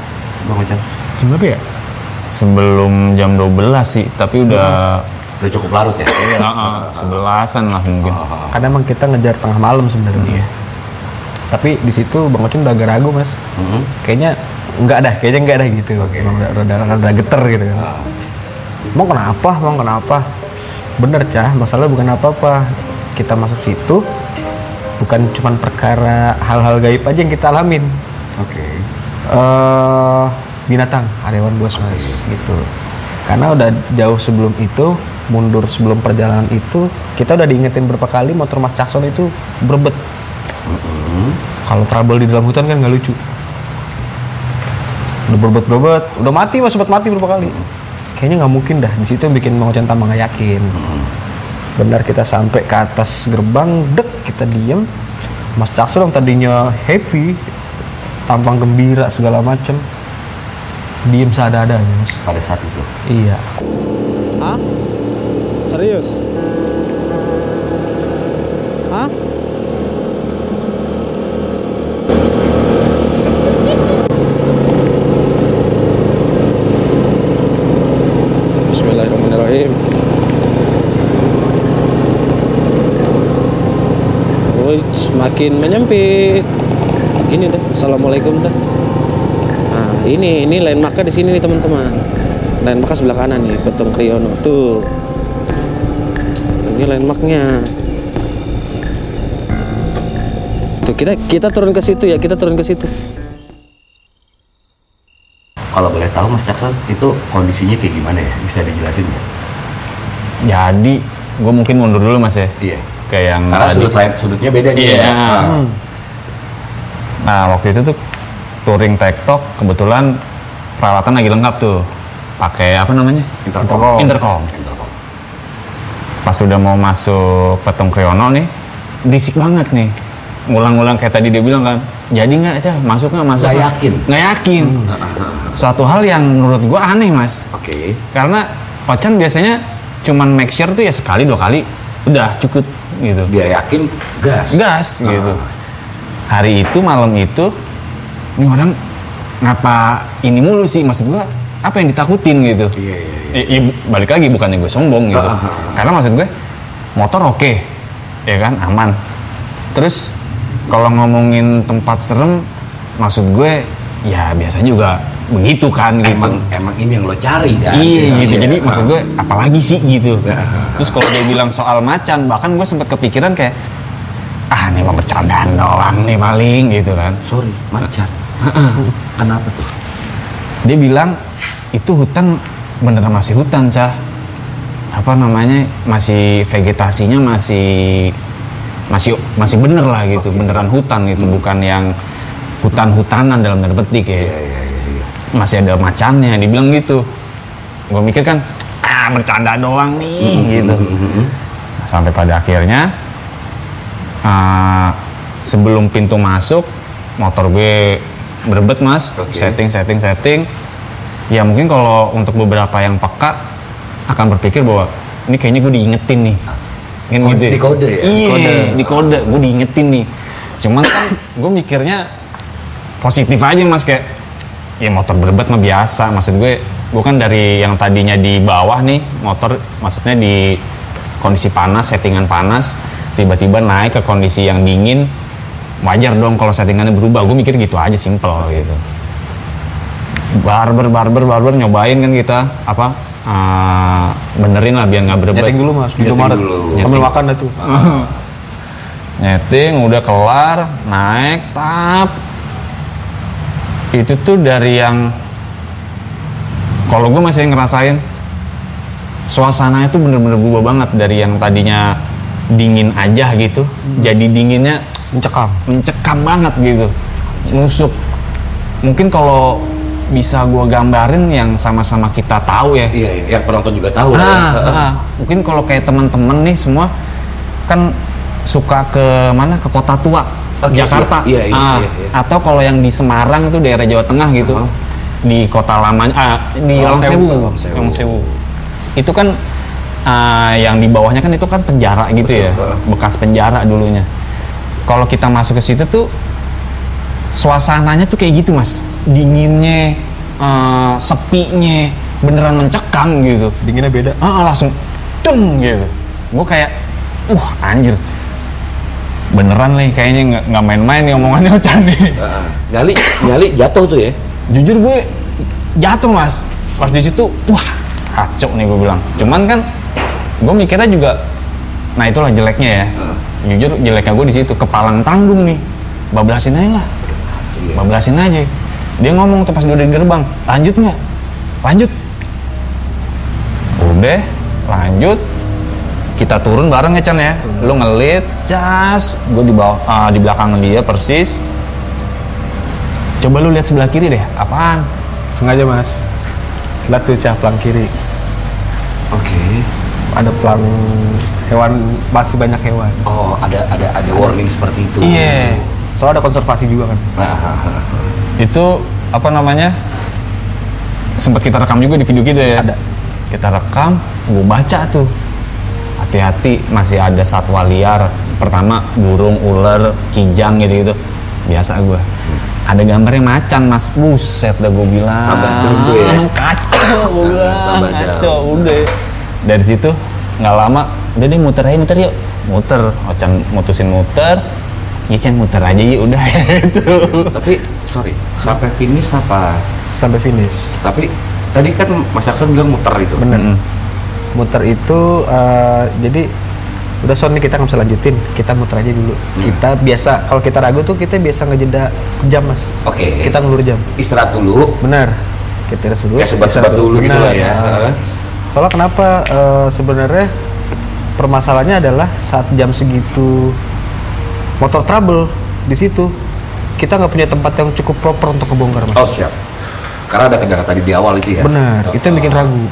Bang Ochan? Jam berapa ya? Sebelum jam 12 sih, tapi udah cukup larut ya? Iya, 11-an lah mungkin. Karena emang kita ngejar tengah malam sebenarnya. Tapi di situ Bang Ochan udah agak ragu, Mas. Kayaknya enggak dah gitu. Emang rada geter gitu kan. Mau kenapa? Bener Cah, masalah bukan apa-apa. Kita masuk situ bukan cuman perkara hal-hal gaib aja yang kita alamin. Oke. Binatang, hewan buas, Mas, gitu. Karena udah jauh sebelum itu, mundur sebelum perjalanan itu, kita udah diingetin berapa kali motor Mas Jackson itu berebet. Kalau trouble di dalam hutan kan nggak lucu. Udah berebet, udah mati Mas, sempat mati berapa kali. Kayaknya nggak mungkin dah. Di situ yang bikin Bang Ochan tambah nggak yakin. Benar kita sampai ke atas gerbang, kita diem. Mas Jackson yang tadinya happy, tampang gembira segala macem, diem seadanya, Mas. Pada saat itu? Iya. Hah? Serius? Hah? semakin menyempit. Ini dah. Assalamualaikum dah. Nah, ini landmarknya di sini nih teman-teman. Landmarknya sebelah kanan nih, Petung Kriono. Tuh. Ini landmarknya. Tuh kita turun ke situ ya, kita turun ke situ. Kalau boleh tahu Mas Jackson, itu kondisinya kayak gimana ya? Bisa dijelasin nggak? Jadi gue mungkin mundur dulu Mas ya. Iya. Kayak yang Karena sudutnya beda nih. Iya. Ya. Nah waktu itu tuh touring TikTok, kebetulan peralatan lagi lengkap tuh. Pakai apa namanya? Intercom. Pas udah mau masuk Petung Kriono nih, berisik banget nih. Ngulang-ngulang kayak tadi dia bilang kan, jadi nggak Cah, masuk nggak? Nggak yakin. Suatu hal yang menurut gua aneh Mas. Oke. Karena Ocan biasanya cuman make sure tuh ya sekali 2 kali, udah cukup gitu. Dia yakin gas. Gitu. Hari itu malam itu, ini orang ngapa ini mulu sih, maksud gua apa yang ditakutin gitu. Iya. Balik lagi bukannya gue sombong gitu. Karena maksud gue motor oke, ya kan, aman. Terus kalau ngomongin tempat serem, maksud gue ya biasanya juga begitu kan gitu. Emang ini yang lo cari kan? Iya gitu. Jadi maksud gue apalagi sih gitu. Terus kalau dia bilang soal macan, bahkan gue sempat kepikiran kayak ini mah bercandaan doang nih paling gitu kan. Sorry, macan. Kenapa tuh? Dia bilang itu hutan beneran masih hutan Cah. Apa namanya, masih vegetasinya masih bener lah gitu. Beneran hutan gitu, bukan yang hutan-hutanan dalam tanda petik ya. Masih ada macannya, dibilang gitu. Gue mikir kan bercanda doang nih gitu. Nah, sampai pada akhirnya sebelum pintu masuk, motor gue berebet Mas. Setting. Ya mungkin kalau untuk beberapa yang peka akan berpikir bahwa ini kayaknya gue diingetin nih. Gitu. Di kode ya? Iya, di kode gue diingetin nih. Cuman kan gue mikirnya positif aja Mas, kayak ya motor berebet mah biasa. Maksud gue kan dari yang tadinya di bawah nih motor, maksudnya di kondisi panas, settingan panas, tiba-tiba naik ke kondisi yang dingin, wajar dong kalau settingannya berubah. Gue mikir gitu aja, simple gitu. Barber nyobain kan kita benerin lah biar nggak berebet. Nyeting dulu Mas, di Indomaret sambil makan dah tuh. Nyeting udah kelar, naik tap. Itu tuh dari yang kalau gue masih ngerasain suasananya tuh bener-bener berubah banget dari yang tadinya dingin aja gitu, jadi dinginnya mencekam banget gitu, nusuk. Mungkin kalau bisa gue gambarin yang sama-sama kita tahu ya. Iya, yang penonton juga tahu. Mungkin kalau kayak teman-teman nih semua kan suka ke mana, ke kota tua, Jakarta. Iya. Atau kalau yang di Semarang tuh daerah Jawa Tengah gitu, di kota lamanya, di Longsewu. Itu kan yang di bawahnya kan itu kan penjara gitu. Betul, ya, bekas penjara dulunya. Kalau kita masuk ke situ tuh suasananya tuh kayak gitu Mas. Dinginnya, sepinya, beneran mencekam gitu. Dinginnya beda. Langsung deng gitu. Gue kayak, anjir. Beneran nih kayaknya nggak main-main nih omongannya Ocan nih. Nyali jatuh tuh ya. Jujur gue jatuh Mas. Pas di situ, kacau nih gue bilang. Cuman kan gue mikirnya juga, nah itulah jeleknya ya. Jujur jeleknya gue di situ, kepalang tanggung nih. Bablasin aja lah. Bablasin aja. Dia ngomong tuh pas udah di gerbang, lanjut nggak? Lanjut. Udah, lanjut. Kita turun bareng ya Chan ya. Lu ngelit, cas. Gue di bawah, di belakang dia persis. Coba lu lihat sebelah kiri deh, apaan? Sengaja Mas. Lihat tuh Cah, pelang kiri. Oke. Ada pelang hewan, masih banyak hewan. Oh, ada warning seperti itu. Iya. Soalnya ada konservasi juga kan. Itu apa namanya, sempat kita rekam juga di video kita ya. Ada. Kita rekam, gue baca tuh, hati-hati masih ada satwa liar. Pertama burung, ular, kijang gitu biasa gue. Ada gambarnya macan Mas, buset dah gue bilang. Kacau gue bilang, kacau. Udah dari situ nggak lama, udah deh muter yuk. muter, Ocan mutusin muter, ya Chan muter aja ya udah itu. Tapi sorry, sampai finish apa? Sampai finish. Tapi tadi kan Mas Jackson bilang muter itu. Bener. Muter itu jadi udah Son nih kita nggak bisa lanjutin, kita muter aja dulu. Kita biasa kalau kita ragu tuh kita biasa ngejeda jam Mas. Oke. Kita ngulur jam. Istirahat dulu. Bener. Kita istirahat dulu. Kayak sebat-sebat dulu gitu lah ya. Soalnya kenapa sebenarnya permasalahannya adalah saat jam segitu motor trouble di situ kita nggak punya tempat yang cukup proper untuk kebongkar Mas. Oh siap. Karena ada kendala tadi di awal itu ya. Bener. Itu yang bikin ragu.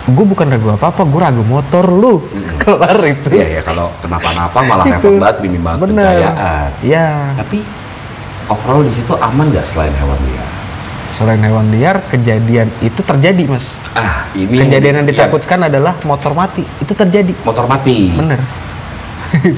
Gue bukan ragu apa-apa, gue ragu motor lu. Kelar itu. Iya ya, kalau kenapa-napa malah repot banget, minim banget pencahayaan. Iya. Tapi overall di situ aman nggak selain hewan liar? Selain hewan liar, kejadian itu terjadi Mas. Ini Kejadian yang ditakutkan adalah motor mati. Itu terjadi. Motor mati. Bener.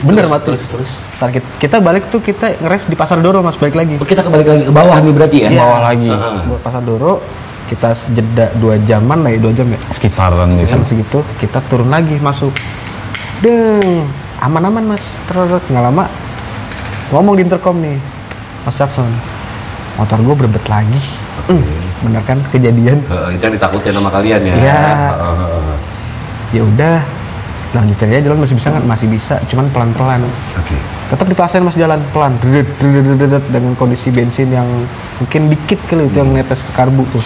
Bener Terus, mati. terus. Saat kita balik tuh kita ngeres di Pasar Doro Mas, balik lagi. Oh, kita kembali lagi ke bawah nih berarti ya? Iya. Bawah lagi. Buat Pasar Doro kita jeda 2 jaman lah ya, 2 jam ya. Sekitaran gitu. Sampai segitu kita turun lagi masuk. Deng, aman-aman Mas. Terus nggak lama ngomong di intercom nih, Mas Jackson, motor gue berebet lagi. Bener kan kejadian? Itu yang ditakutin sama kalian ya? Iya. Ya udah, lanjutin aja jalan masih bisa nggak? Masih bisa, cuman pelan-pelan. Oke. Tetap dipaksain Mas jalan pelan, dedet, dengan kondisi bensin yang mungkin dikit kali itu yang netes ke karbu tuh.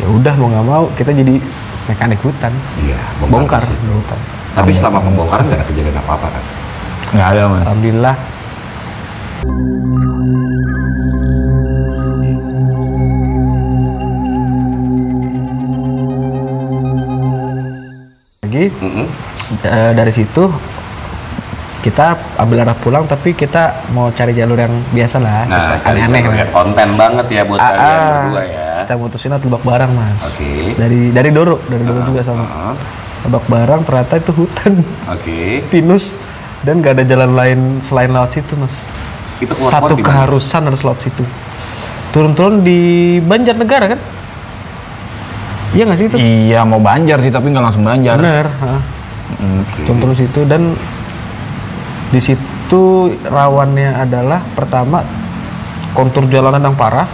Ya udah mau nggak mau kita jadi mekanik hutan. Iya, Bongkar sih. di hutan. Tapi selama pembongkaran nggak ada kejadian apa-apa kan? Nggak ada Mas. Alhamdulillah. Lagi dari situ kita ambil arah pulang, tapi kita mau cari jalur yang biasa lah, Nah, aneh-aneh lah. konten banget ya buat kalian berdua ya. Kita mutusin Lebak Barang Mas. Oke. Dari Doro juga sama. Lebak Barang ternyata itu hutan Oke. pinus dan gak ada jalan lain selain lewat situ Mas. Itu keluar Satu di mana? keharusan harus lewat situ. Turun-turun di Banjarnegara kan? Iya nggak sih itu? Iya mau Banjar sih tapi nggak langsung Banjar. Bener. Turun-turun situ dan di situ rawannya adalah pertama kontur jalanan yang parah,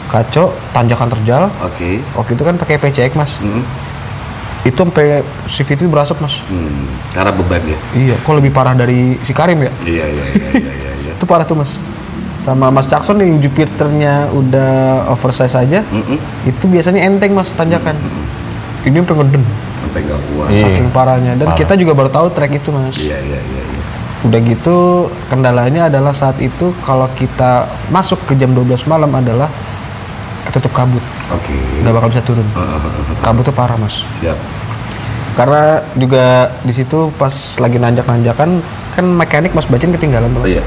kacau, tanjakan terjal. Oke. Waktu itu kan pakai PCX Mas. Itu sampai CV itu berasap Mas. Karena beban ya. Iya, kok lebih parah dari si Karim ya? Iya. Itu parah tuh Mas. Sama Mas Jackson yang Jupiternya udah oversize aja, itu biasanya enteng Mas tanjakan. Ini sampai ngeden. Sampai nggak kuat. Saking parahnya. Dan kita juga baru tahu trek itu Mas. Iya. Udah gitu kendalanya adalah saat itu kalau kita masuk ke jam 12 malam adalah ketutup kabut. Oke. Nggak bakal bisa turun. Kabutnya parah Mas. Siap. Karena juga di situ pas lagi nanjak-nanjakan kan mekanik Mas Bacin ketinggalan tuh Mas. Iya.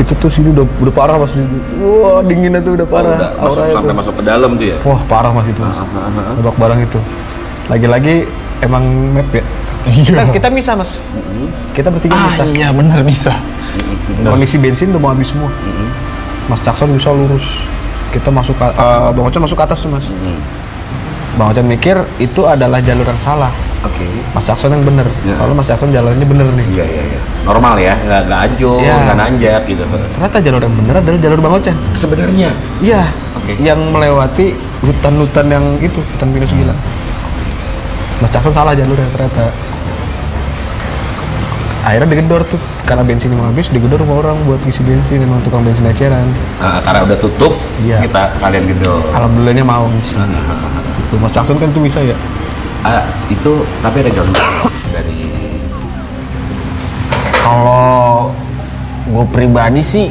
Itu tuh sini udah parah Mas. Wah, dinginnya tuh udah parah. Sampai masuk ke dalam tuh ya. Wah, parah Mas itu Mas. Lebak Barang itu. Lagi-lagi emang map ya. Kita bisa Mas. Kita bertiga bisa. Iya benar bisa. Kondisi bensin udah mau habis semua. Mas Jackson bisa lurus. Kita masuk ke Bang Ocan masuk ke atas Mas. Bang Ocan mikir itu adalah jalur yang salah. Oke. Mas Jackson yang bener. Soalnya Mas Jackson jalannya bener nih. Iya. Normal ya, nggak anjur, nggak nanjak gitu. Ternyata jalur yang bener adalah jalur Bang Ocan. Sebenarnya. Iya. Oke. Yang melewati hutan-hutan yang itu, hutan minus 9. Mas Jackson salah jalurnya ternyata. Akhirnya digedor tuh karena bensin mau habis, digedor sama orang buat isi bensin, emang tukang bensin eceran. Karena udah tutup, Iya. kalian gedor. Alhamdulillahnya mau ngisi. Itu Mas Jackson kan tuh bisa ya. Itu tapi ada gangguan dari. Kalau gue pribadi sih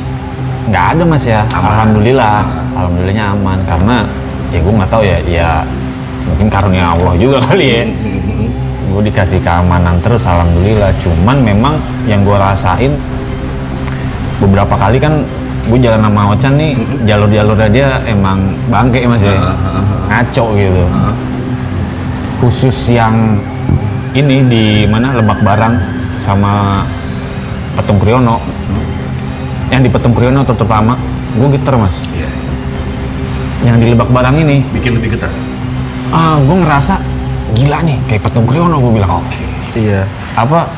nggak ada Mas ya. Alhamdulillahnya aman karena ya gue nggak tahu ya mungkin karunia Allah juga kali ya. Gue dikasih keamanan terus alhamdulillah. Cuman memang yang gue rasain beberapa kali kan gue jalan sama Ocan nih, jalur-jalurnya dia emang bangke Mas ya, ngaco gitu. Khusus yang ini di mana Lebak Barang sama Petung Kriono. Yang di Petung Kriono terutama gue geter Mas. Iya. Yang di Lebak Barang ini Bikin lebih getar. gue ngerasa gila nih kayak Petung Kriono, gue bilang oke. Iya. apa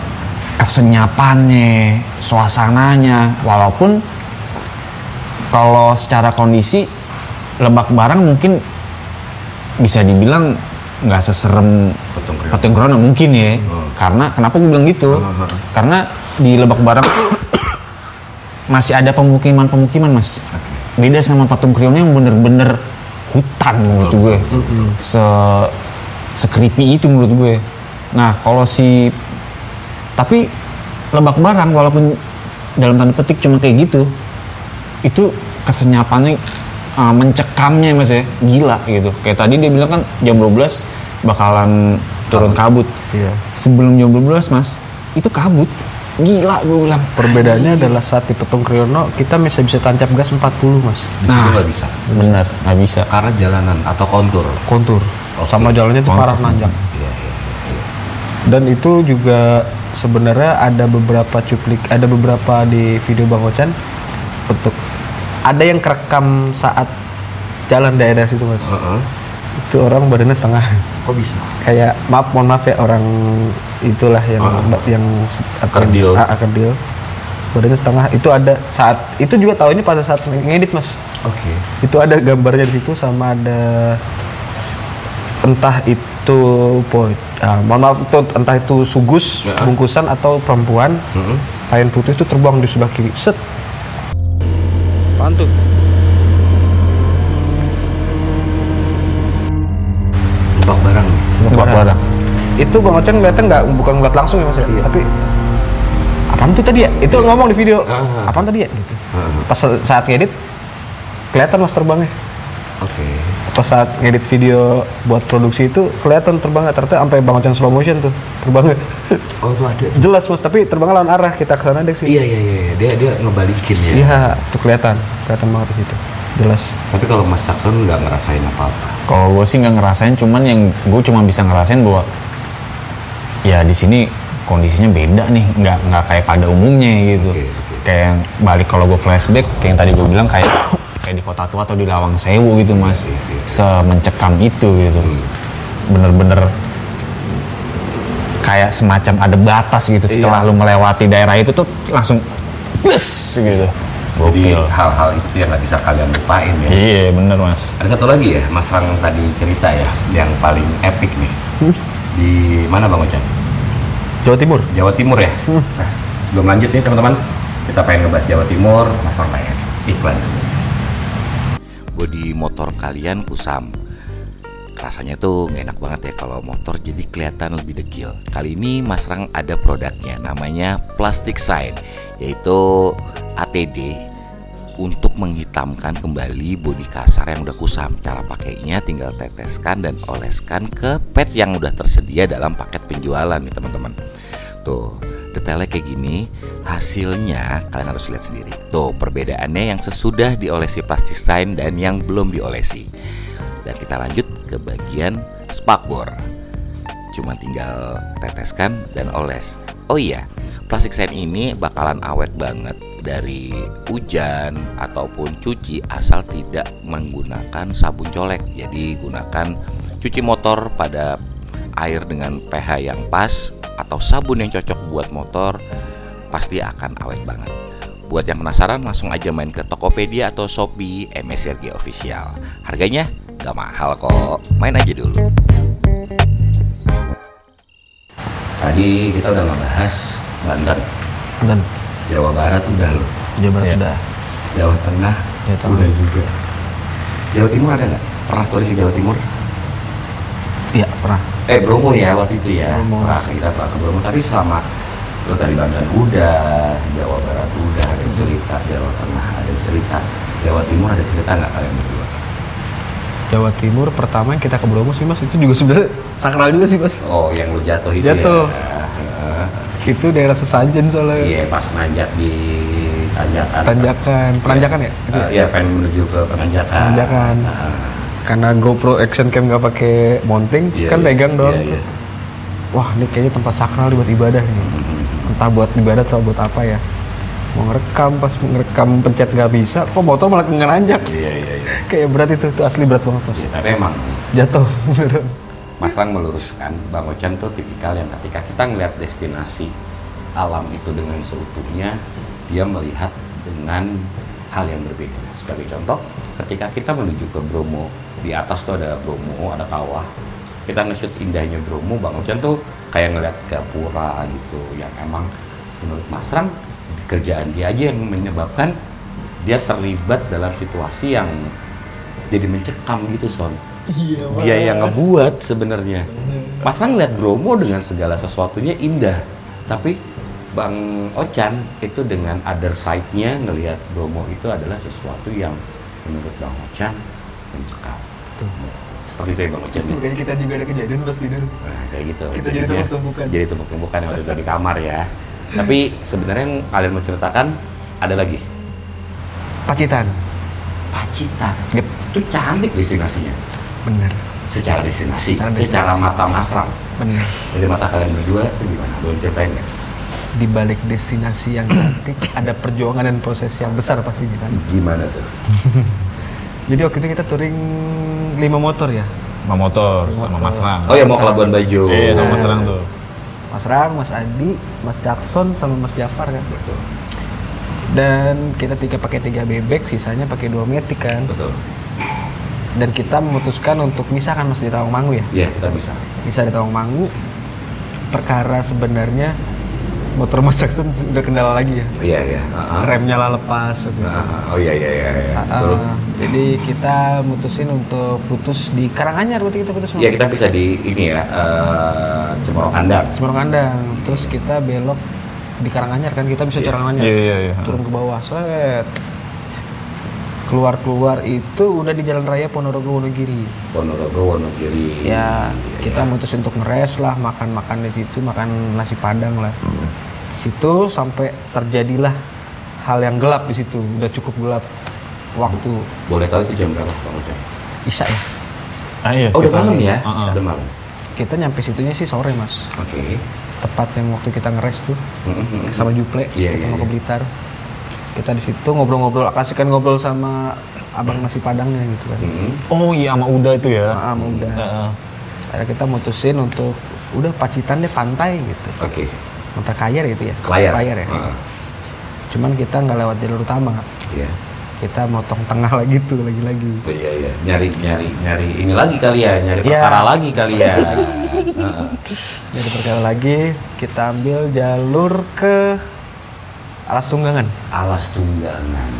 kesenyapannya, suasananya, walaupun kalau secara kondisi Lebak Barang mungkin bisa dibilang nggak seserem Petung Kriono mungkin ya. Karena kenapa gue bilang gitu? Karena di Lebak Barang masih ada pemukiman Mas. Beda sama Petung Kriono yang bener-bener hutan menurut gue. Se-creepy itu menurut gue. Nah kalau tapi Lebak Barang walaupun dalam tanda petik cuma kayak gitu, itu kesenyapannya mencekamnya Mas ya, gila gitu. Kayak tadi dia bilang kan jam 12 bakalan turun kabut. Iya. Sebelum jam 12 Mas, itu kabut. Gila gue bilang. Perbedaannya adalah saat di Petung Kriono kita bisa tancap gas 40 Mas. Nah, nggak bisa. Bener, nggak bisa. Karena jalanan atau kontur. Sama jalannya itu parah nanjak. Iya. Dan itu juga sebenarnya ada beberapa di video Bang Ocan untuk ada yang kerekam saat jalan daerah situ Mas. Itu orang badannya setengah. Kok bisa? Kayak mohon maaf ya orang itulah yang Kerdil. Kerdil. Badannya setengah. Itu ada saat itu juga tahu ini pada saat ngedit Mas. Oke. Itu ada gambarnya di situ sama ada entah itu mohon maaf itu entah itu sugus bungkusan atau perempuan kain putih itu terbang di sebelah kiri. Set. Pantu. Lebak Barang. Itu Bang Ocen ngeliatnya bukan ngeliat langsung ya Mas ya, tapi apaan tuh tadi ya? Itu ngomong di video. Apaan tadi ya? Gitu. Pas saat ngedit kelihatan Mas terbangnya. Oke. Pas saat ngedit video buat produksi itu kelihatan terbangnya, ternyata sampai Bang Ocen slow motion tuh terbangnya. Oh itu ada. Jelas Mas, tapi terbangnya lawan arah kita ke sana deh sih. Iya. Dia ngebalikin ya. Iya, tuh kelihatan banget di situ. Jelas. Tapi kalau Mas Jackson nggak ngerasain apa-apa. Kalau gue sih nggak ngerasain, cuman yang gue cuma bisa ngerasain bahwa ya di sini kondisinya beda nih, nggak kayak pada umumnya gitu. Oke. Kayak yang balik kalau gue flashback, kayak yang tadi gue bilang kayak di Kota Tua atau di Lawang Sewu gitu Mas, semencekam itu gitu. Bener-bener kayak semacam ada batas gitu. Setelah lu melewati daerah itu tuh langsung plus gitu. Jadi Gokil. hal-hal itu yang nggak bisa kalian lupain ya. Iya bener Mas. Ada satu lagi ya, Mas Rang tadi cerita ya, yang paling epic nih. Di mana Bang Ocan? Jawa Timur. Jawa Timur ya. Nah, sebelum lanjut nih teman-teman, kita pengen ngebahas Jawa Timur, Mas Rang pengen iklan. Bodi motor kalian kusam. Rasanya tuh nggak enak banget ya kalau motor jadi kelihatan lebih dekil. Kali ini Mas Rang ada produknya, namanya Plastic Shine, yaitu ATD untuk menghitamkan kembali bodi kasar yang udah kusam. Cara pakainya tinggal teteskan dan oleskan ke pad yang udah tersedia dalam paket penjualan nih teman-teman. Tuh, detailnya kayak gini, hasilnya kalian harus lihat sendiri. Tuh, perbedaannya yang sesudah diolesi Plastic Shine dan yang belum diolesi. Dan kita lanjut ke bagian spakbor. Cuma tinggal teteskan dan oles. Oh iya, Plastic Shine ini bakalan awet banget dari hujan ataupun cuci asal tidak menggunakan sabun colek. Jadi gunakan cuci motor pada air dengan pH yang pas atau sabun yang cocok buat motor, pasti akan awet banget. Buat yang penasaran langsung aja main ke Tokopedia atau Shopee MSRG Official. Harganya gak mahal kok, main aja dulu. Tadi kita udah ngebahas Banten Dan Jawa Barat udah loh. Jawa Barat udah. Jawa Tengah udah juga. Jawa Timur ada nggak? Pernah touring ke Jawa Timur? Iya pernah. Bromo ya waktu itu ya. Bromo. Pernah kita ke Bromo. Tapi selama lo tadi Banten udah, Jawa Barat udah ada yang cerita, Jawa Tengah ada yang cerita, Jawa Timur ada cerita nggak kalian berdua? Jawa Timur pertama yang kita ke Bromo sih Mas, itu juga sebenarnya sakral juga sih Mas. Oh yang lo jatuh itu Jatuh. ya? Itu daerah Sesajen soalnya. Iya pas nanjak di penanjakan ya? Iya pengen menuju ke penanjakan. Karena GoPro action cam nggak pakai mounting, kan pegang doang. Iya. Wah ini kayaknya tempat sakral buat ibadah nih. Entah buat ibadah atau buat apa ya. Mau ngerekam, pas ngerekam pencet nggak bisa, kok motor malah ngeranjak. Iya. Kayak berat itu asli berat banget Mas. Ya, tapi emang jatuh beneran. Mas Rang meluruskan, Bang Ochan tuh tipikal yang ketika kita ngeliat destinasi alam itu dengan seutuhnya, dia melihat dengan hal yang berbeda. Sebagai contoh, ketika kita menuju ke Bromo, di atas tuh ada Bromo, ada kawah. Kita nge-shoot indahnya Bromo, Bang Ochan tuh kayak ngeliat gapura gitu, yang emang menurut Mas Rang, kerjaan dia aja yang menyebabkan dia terlibat dalam situasi yang jadi mencekam gitu, Son. Iya, Dia yang ngebuat sebenarnya. Mas Rang lihat Bromo dengan segala sesuatunya indah, tapi Bang Ochan itu dengan other side-nya ngelihat Bromo itu adalah sesuatu yang menurut Bang Ochan mencekam. Seperti itu ya Bang Ochan. Makanya kita juga ada kejadian pas tidur. Nah, kayak gitu. Kita jadi tumpuk-tumpukan. Jadi tumpuk-tumpukan yang waktu itu di kamar ya. Tapi sebenarnya yang kalian mau ceritakan ada lagi. Pacitan. Pacitan. Yep. Itu cantik destinasinya. Bener. Secara destinasi, Secara secara destinasi. mata Mas Rang. Bener. Dari mata kalian berdua itu gimana? Boleh ceritain nggak? Di balik destinasi yang cantik ada perjuangan dan proses yang besar pastinya kan. Gimana tuh? Jadi waktu itu kita touring 5 motor ya. Sama motor, sama Mas Rang. Oh ya mau ke Labuan Bajo. Iya, sama Mas Rang tuh. Mas Rang, Mas Adi, Mas Jackson sama Mas Jafar kan. Betul. Dan kita pakai 3 bebek, sisanya pakai 2 metik kan. Betul. Dan kita memutuskan untuk misah kan Mas di Tawangmangu ya. Iya, kita bisa. Bisa di Tawangmangu. Perkara sebenarnya motor Mas Jackson udah kendala lagi ya. Iya, iya. Remnya lah lepas gitu. Oh iya. Betul. Jadi kita mutusin untuk putus di Karanganyar, berarti kita putus. Iya, kita bisa di ini ya, Cemoro Kandang. Cemoro Kandang. Terus kita belok di Karanganyar kan, kita bisa Karanganyar. Iya. Turun ke bawah, set. Keluar itu udah di Jalan Raya Ponorogo Wonogiri. Ponorogo Wonogiri. Ya, kita mutusin untuk ngeres lah, makan di situ, makan nasi padang lah. Di situ sampai terjadilah hal yang gelap di situ, udah cukup gelap waktu Boleh tahu itu jam berapa Bang Ochan? Isya ya. Iya, Oh, udah sekitar- malam ya? Heeh. Udah malam. Kita nyampe situnya sih sore Mas. Oke. Tepat yang waktu kita ngeres tuh sama Juple, Iya, kita mau iya. ke Blitar. Kita di situ ngobrol-ngobrol, kasihkan ngobrol sama abang nasi padangnya gitu kan. Oh iya, sama Uda itu ya. Udah. Heeh. Akhirnya kita mutusin untuk udah Pacitan deh, pantai gitu. Oke. Pantai Kayar gitu ya. Kelayar. Kayar ya. Heeh. Cuman kita nggak lewat jalur utama. Iya. Kita motong tengah lagi tuh lagi-lagi. Oh, iya. Nyari ini lagi kali ya, nyari Iya. perkara lagi kali ya. Heeh. Jadi perkara lagi kita ambil jalur ke Alas Tunggangan. Alas Tunggangan.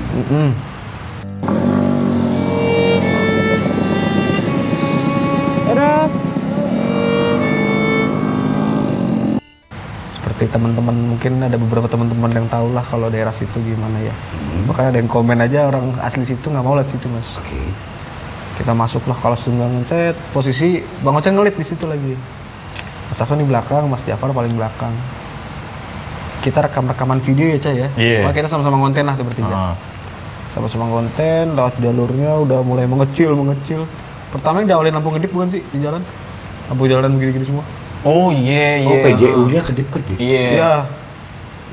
Seperti teman-teman, mungkin ada beberapa teman-teman yang tahu lah kalau daerah situ gimana ya. Bahkan ada yang komen aja orang asli situ nggak mau lihat situ Mas. Oke. Kita masuklah kalau Tunggangan, set posisi Bang Ochan ngelit di situ lagi. Mas Jackson di belakang, Mas Jafar paling belakang. Kita rekam-rekaman video ya Cah ya. Iya. Wah, kita sama-sama konten lah tuh bertiga. Heeh. Sama-sama konten, lewat jalurnya udah mulai mengecil. Pertama yang diawalin lampu ngedip bukan sih di jalan? Lampu jalanan begini-gini semua. Oh iya. Oh, PJU-nya kedip-kedip. Iya. Iya.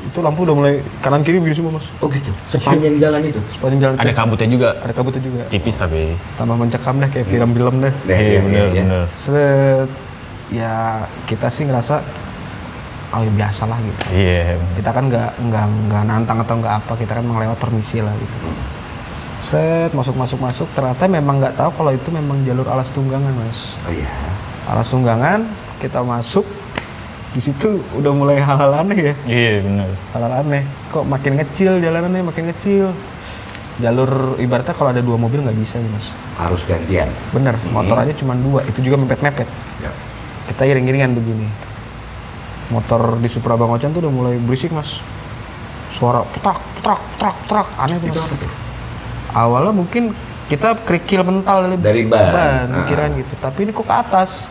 Itu lampu udah mulai kanan kiri begini semua Mas. Oh gitu. Sepanjang jalan itu. Sepanjang jalan Ada itu. kabutnya juga. Ada kabutnya juga. Tipis tapi. Tambah mencekam deh kayak film-film deh. Iya, bener. Set. Ya kita sih ngerasa oh ya biasa lah gitu. Iya. Kita kan nggak nantang atau nggak apa, kita kan mengelewat permisi lah gitu. Set masuk ternyata memang nggak tahu kalau itu memang jalur Alas Tunggangan Mas. Oh iya. Alas Tunggangan kita masuk di situ udah mulai hal-hal aneh ya. Iya bener. Hal-hal aneh. Kok makin kecil jalanannya makin kecil. Jalur ibaratnya kalau ada 2 mobil nggak bisa nih Mas. Harus gantian. Bener, motor aja cuma 2, itu juga mepet-mepet. Ya. Kita iring-iringan begini. Motor di Supra Bang Ochan tuh udah mulai berisik Mas. Suara trak, aneh tuh. Itu Mas. apa tuh? Awalnya mungkin kita kerikil mental Dari ban. pikiran gitu. Tapi ini kok ke atas,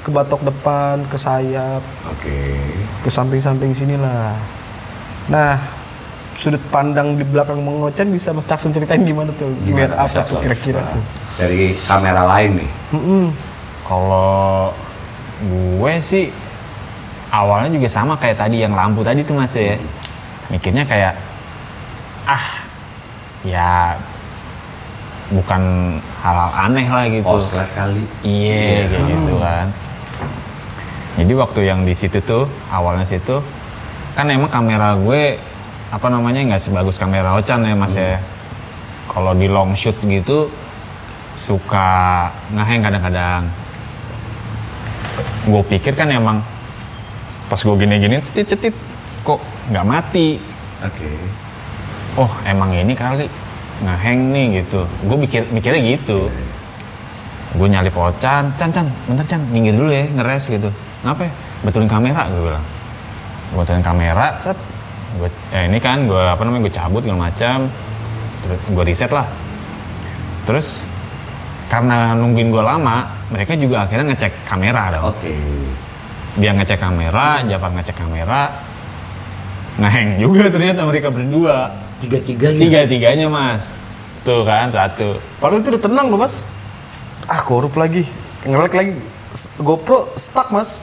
ke batok depan, ke sayap, Oke. ke samping-samping sinilah. Nah, sudut pandang di belakang Bang Ochan bisa Mas Jackson ceritain gimana tuh? Gimana Mas apa tuh Jackson? kira-kira tuh? Dari kamera lain nih. Kalau gue sih awalnya juga sama kayak tadi yang lampu tadi tuh Mas ya. Mikirnya kayak ya bukan hal-hal aneh lah gitu. Koslet kali. Iya kayak gitu kan. Jadi waktu yang di situ tuh, awalnya situ, kan emang kamera gue apa namanya nggak sebagus kamera Ocan ya mas ya. Kalau di long shoot gitu suka ngehang kadang-kadang. Gue pikir kan emang pas gue gini-gini cetit kok nggak mati. Oke. Oh emang ini kali ngehang nih gitu. Gue mikirnya gitu. Gue nyalip Ocan, Chan, bentar Chan, minggir dulu ya, ngeres gitu. Kenapa ya? Betulin kamera, gue bilang. Gue betulin kamera, set. Ini kan, gue cabut segala macam. Terus gue reset lah. Terus, karena nungguin gue lama, mereka juga akhirnya ngecek kamera dong. Oke. Dia ngecek kamera, Jafar ngecek kamera. Ngeheng juga ternyata mereka berdua. Tiga-tiganya mas. Tuh kan, satu. Padahal itu udah tenang loh mas. Korup lagi, nge-lag lagi. GoPro stuck mas.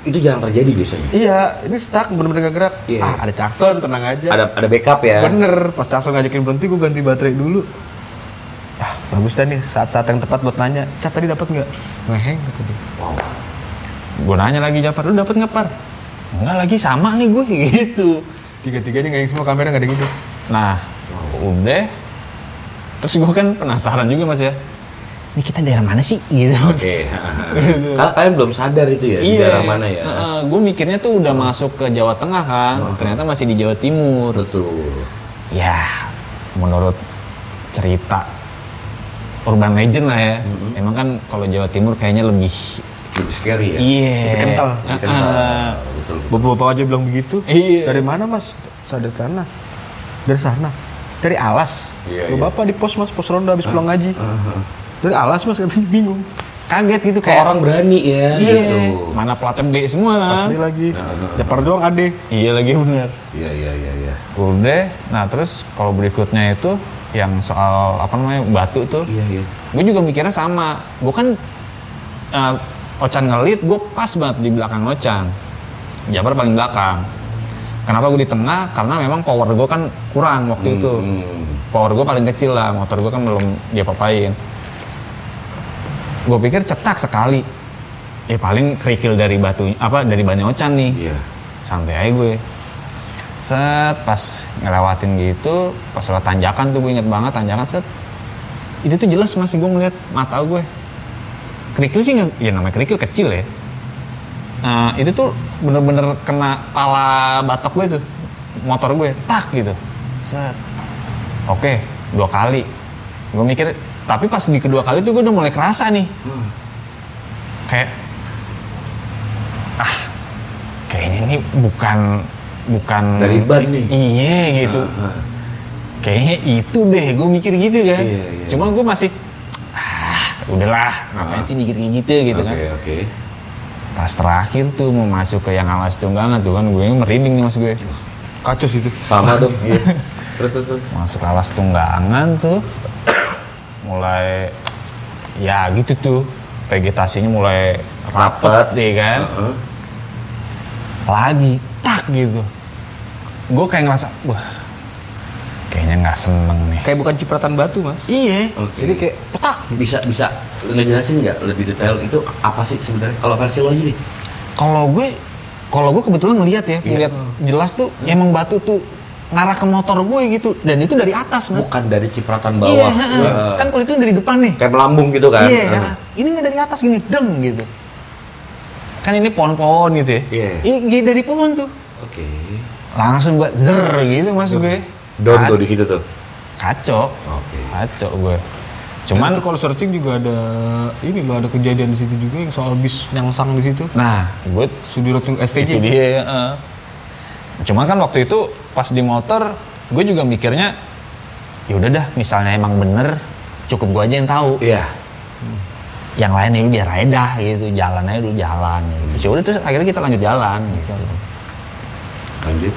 Itu jarang terjadi biasanya. Iya, ini stuck bener-bener gak gerak. Iya. Ada Cakson, tenang aja. Ada backup ya. Bener, pas Cakson ngajakin berhenti, gue ganti baterai dulu. Bagus dah nih, saat-saat yang tepat buat nanya. Cat tadi dapat nggak? Ngeheng kata dia. Wow. Gue nanya lagi Jafar, lu dapat nggak Par? Enggak lagi, sama nih gue gitu. Tiga-tiganya ngeheng semua, kamera nggak ada gitu. Nah, udah. Terus gue kan penasaran juga mas ya. Ini kita daerah mana sih? Gitu. Oke. Karena kalian belum sadar itu ya, di daerah mana ya? Gue mikirnya tuh udah masuk ke Jawa Tengah kan. Ternyata masih di Jawa Timur. Betul. Ya, menurut cerita urban legend lah ya. Emang kan kalau Jawa Timur kayaknya lebih scary ya? Iya. Lebih kental. Betul. Bapak-bapak aja bilang begitu. Iya. Dari mana mas? Dari sana. Dari sana. Dari Alas. Iya, Bapak di pos mas, pos ronda habis pulang ngaji. Dari Alas mas, katanya bingung. Kaget gitu Kayak orang berani ya. Iya. Gitu. Mana platnya B semua kan? Ini lagi. Jafar doang ade. Iya lagi bener. Iya. Udah. Nah terus kalau berikutnya itu yang soal apa namanya batu tuh. Iya. Gue juga mikirnya sama. Gue kan Ocan ngelit, gue pas banget di belakang Ocan. Jafar paling belakang. Kenapa gue di tengah? Karena memang power gue kan kurang waktu itu. Power gue paling kecil lah, motor gue kan belum dia papain. Gue pikir cetak sekali. Ya paling kerikil dari batu dari bannya Ocan nih. Iya. Santai aja gue. Set pas ngelewatin gitu, pas lewat tanjakan tuh gue inget banget tanjakan set. Itu tuh jelas masih gue ngeliat mata gue. Kerikil sih ya namanya kerikil kecil ya. Nah itu tuh bener-bener kena pala batok gue tuh, motor gue, tak gitu. Set. Oke, 2 kali. Gue mikir, tapi pas di kedua kali tuh gue udah mulai kerasa nih. Kayak, kayaknya ini bukan dari ban nih. Iya gitu. Kayaknya itu deh, gue mikir gitu kan. Iya. Cuma gue masih, udahlah, ngapain sih mikir kayak gitu kan. Oke. Pas terakhir tuh mau masuk ke yang alas tunggangan tuh kan, gue merinding nih mas gue. Kacau sih itu. Sama dong. Iya. Terus. Masuk alas tunggangan tuh, mulai ya gitu tuh, vegetasinya mulai rapet deh kan. Lagi, tak gitu. Gue kayak ngerasa, wah, kayaknya nggak seneng nih. Kayak bukan cipratan batu mas. Iya. Oke. Jadi kayak petak. Bisa ngejelasin nggak lebih detail itu apa sih sebenarnya? Kalau versi lo aja nih. Kalau gue kebetulan ngeliat ya, Iya. ngeliat jelas tuh emang batu tuh ngarah ke motor gue gitu, dan itu dari atas mas. Bukan dari cipratan Iya, bawah. kan kalau itu dari depan nih. Kayak melambung gitu kan? Iya, ini nggak dari atas gini, deng gitu. Kan ini pohon-pohon gitu ya. Iya. Ini dari pohon tuh. Oke. Langsung buat zer gitu mas gue. Down tuh di situ tuh. Kacau. Oke. Kacau gue. Cuman Cuman kalau searching juga ada ini loh, ada kejadian di situ juga yang soal bis nyangsang di situ. nah, gue Sudirot yang STJ. itu dia. Cuma kan waktu itu pas di motor, gue juga mikirnya, ya udah dah, misalnya emang bener, cukup gue aja yang tahu. Iya. Yang lain itu biar aja dah gitu, jalan aja dulu jalan. Gitu. Ya udah terus akhirnya kita lanjut jalan. Gitu. Lanjut.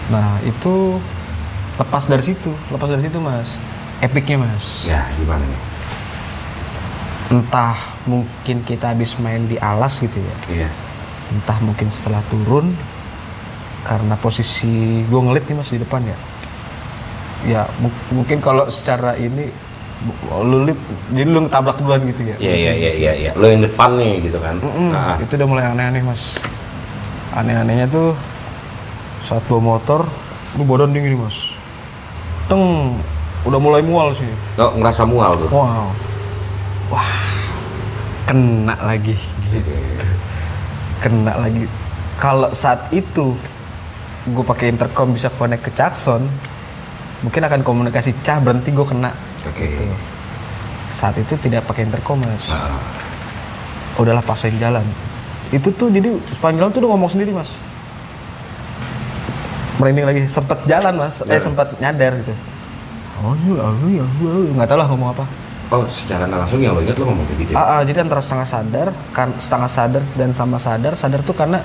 Nah itu lepas dari situ mas, epicnya mas. Ya, gimana nih? Entah mungkin kita habis main di alas gitu ya, Iya. entah mungkin setelah turun, karena posisi gue ngelit nih mas di depan ya. Ya mungkin kalau secara ini Jadi lu ngetabrak duluan gitu ya. Iya. Lo yang depan nih gitu kan. Itu udah mulai aneh-aneh mas. Aneh-anehnya tuh saat bawa motor, lu badan dingin nih mas. Udah mulai mual sih. Lo ngerasa mual tuh? Wow. Wah, kena lagi gitu. Kena lagi. Kalau saat itu gue pakai intercom bisa connect ke klakson, mungkin akan komunikasi berhenti, gue kena. Oke. Gitu. Saat itu tidak pakai intercom mas. Udahlah pasain jalan. Itu tuh jadi sepanjang jalan tuh udah ngomong sendiri mas. Merinding lagi, sempet jalan mas, sempet nyadar gitu. Nggak tahu lah ngomong apa. Oh, secara nggak langsung yang lo ingat lo ngomong gitu ya? Jadi antara setengah sadar dan sama sadar tuh karena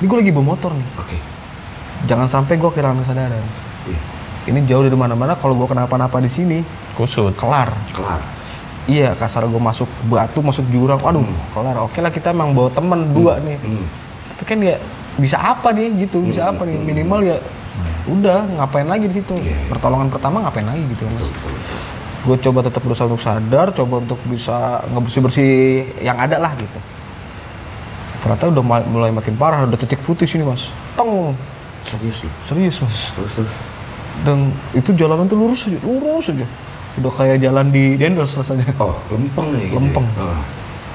ini gue lagi bawa motor nih. Oke. Jangan sampai gue kehilangan kesadaran. Iya. Ini jauh dari mana-mana, kalau gue kenapa-napa di sini, Kusut. kelar. Iya, kasar gue masuk batu, masuk jurang, waduh, kelar. Oke lah, kita emang bawa temen dua nih. Tapi kan ya bisa apa nih gitu, bisa apa nih, minimal ya udah ngapain lagi di situ. Pertolongan pertama ngapain lagi gitu mas. Gue coba tetap berusaha untuk sadar, coba untuk bisa ngebersih yang ada lah gitu. Ternyata udah mulai makin parah, udah titik putih sini mas. Serius mas. Terus. Dan itu jalanan tuh lurus aja. Udah kayak jalan di Dendels rasanya. Oh, lempeng ya gitu. Lempeng.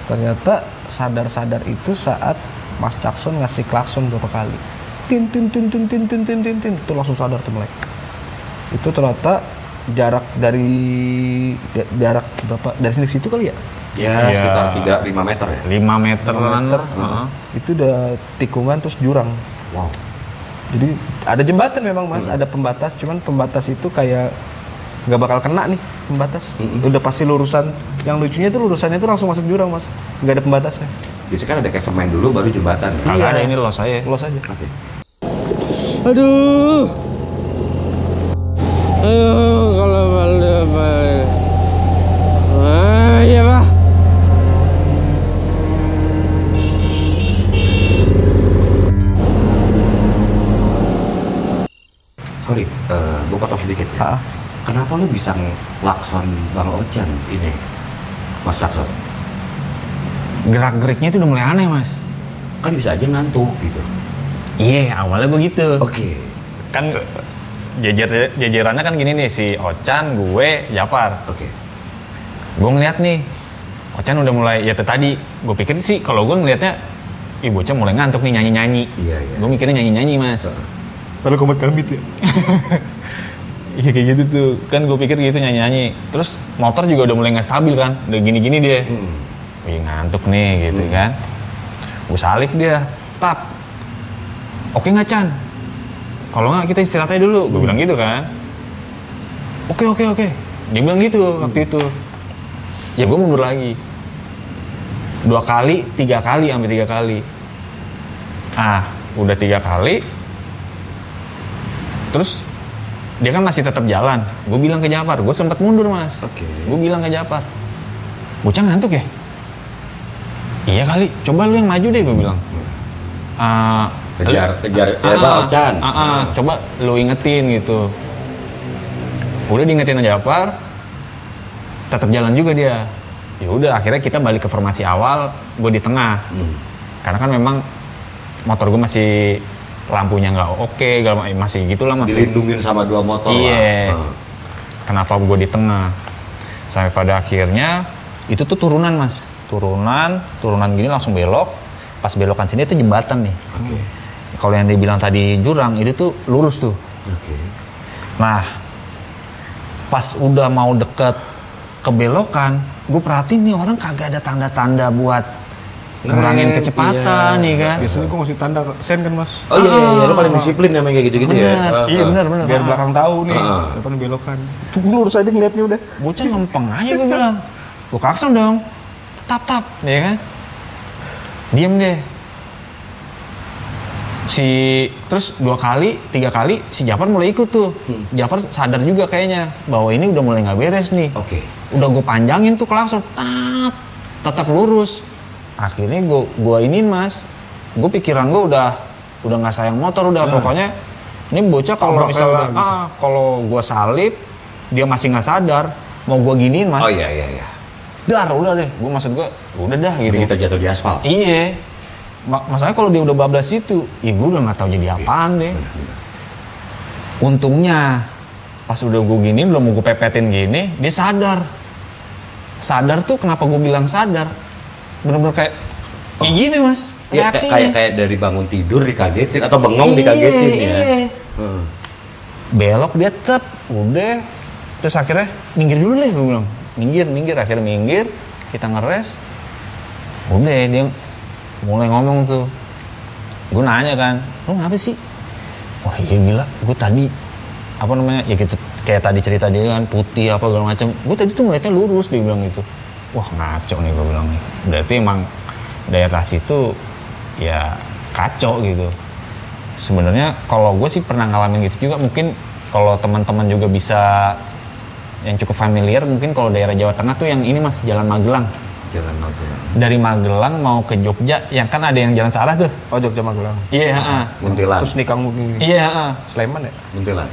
Ternyata sadar itu saat Mas Jackson ngasih klakson beberapa kali. Tin. Itu langsung sadar tuh mulai. Itu ternyata jarak berapa? Dari sini ke situ kali ya? Ya, sekitar 5 meter ya? 5 meter. Itu udah tikungan terus jurang. Wow. Jadi ada jembatan memang mas, ada pembatas, cuman pembatas itu kayak nggak bakal kena nih pembatas. Udah pasti lurusan. Yang lucunya tuh lurusannya itu langsung masuk jurang mas, nggak ada pembatasnya. Biasanya kan ada kayak semen dulu baru jembatan. Kagak ada, ini los aja. Los aja. Oke. Aduh. Ayo kalau balik. Iya pak. Sorry, gue potong sedikit ya. Kenapa lu bisa ngelakson Bang Ojan ini, Mas Jackson? Gerak-geriknya itu udah mulai aneh mas. Kan bisa aja ngantuk gitu. Iya, awalnya begitu. Oke. Kan jajarannya kan gini nih, si Ocan, gue, Jafar. Oke. Gue ngeliat nih, Ocan udah mulai, ya tadi gue pikir sih kalau gue ngeliatnya, ih bocah mulai ngantuk nih nyanyi-nyanyi. Iya. Gue mikirnya nyanyi-nyanyi mas. Padahal komat kambit ya. Iya kayak gitu tuh, kan gue pikir gitu nyanyi-nyanyi. Terus motor juga udah mulai nggak stabil kan, udah gini-gini dia. Wih ngantuk nih gitu kan. Gue salip dia, tap. Oke nggak Chan? Kalau nggak kita istirahat aja dulu, gue bilang gitu kan. Oke. Dia bilang gitu waktu itu. Ya gue mundur lagi. 2 kali, 3 kali, sampai 3 kali. Udah 3 kali. Terus dia kan masih tetap jalan. Gue bilang ke Jafar, gue sempat mundur mas. Oke. Gue bilang ke Jafar, bocah ngantuk ya? Iya kali, coba lu yang maju deh, gue bilang. Kejar Ocan. Coba lu ingetin gitu. Udah diingetin aja Jafar, tetap jalan juga dia. Ya udah, akhirnya kita balik ke formasi awal, gue di tengah. Karena kan memang motor gue masih lampunya nggak oke, masih gitulah masih. Dilindungin sama 2 motor. Iya. Lah. Kenapa gue di tengah? Sampai pada akhirnya itu tuh turunan mas, turunan gini langsung belok. Pas belokan sini itu jembatan nih. Oke. Kalau yang dia bilang tadi jurang itu tuh lurus tuh. Oke. Nah, pas udah mau deket ke belokan, gue perhatiin nih orang kagak ada tanda-tanda buat ngurangin kecepatan nih kan. Biasanya gue ngasih tanda sen kan mas. Oh iya, lo paling disiplin namanya kayak gitu-gitu ya. Iya benar. Biar belakang tahu nih, depan belokan. Tunggu lurus aja ngeliatnya udah. Bocah lempeng aja gue bilang. Gue klakson dong. Tap, ya kan. Diem deh. Terus 2 kali, 3 kali si Jafar mulai ikut tuh. Jafar sadar juga kayaknya bahwa ini udah mulai nggak beres nih. Oke. Udah gue panjangin tuh klakson, tetap lurus. Akhirnya gue iniin mas, gue pikiran gue udah nggak sayang motor udah pokoknya ini bocah kalau misalnya kalau gue salip dia masih nggak sadar, mau gue giniin mas. Oh iya. Dar, udah deh, gue maksud gue udah dah gitu. Bikin kita jatuh di aspal. Iya. Masalahnya kalau dia udah bablas itu, ya gue udah nggak tahu jadi apaan deh. Untungnya pas udah gue gini, belum mau gue pepetin gini, dia sadar. Sadar tuh kenapa gue bilang sadar? Bener-bener kayak gitu mas. Ya, Reaksinya. kayak dari bangun tidur dikagetin atau bengong dikagetin ya. Belok dia cep, udah. Terus akhirnya minggir dulu deh, gue bilang. Minggir, akhirnya minggir. Kita ngeres. Udah dia mulai ngomong tuh. Gue nanya kan, lu ngapa sih? Wah iya gila, gue tadi apa namanya ya gitu kayak tadi cerita dia kan putih apa segala macam. Gue tadi tuh ngeliatnya lurus, dia bilang gitu. Wah ngaco nih gue bilang nih. Berarti emang daerah situ ya kacau gitu. Sebenarnya kalau gue sih pernah ngalamin gitu juga. Mungkin kalau teman-teman juga bisa yang cukup familiar, mungkin kalau daerah Jawa Tengah tuh yang ini mas, Jalan Magelang. Jalan Magelang. Dari Magelang mau ke Jogja, yang kan ada yang jalan searah tuh. Oh Jogja Magelang. Iya. Muntilan. Terus nikah mungkin. Iya. Sleman ya? Muntilan.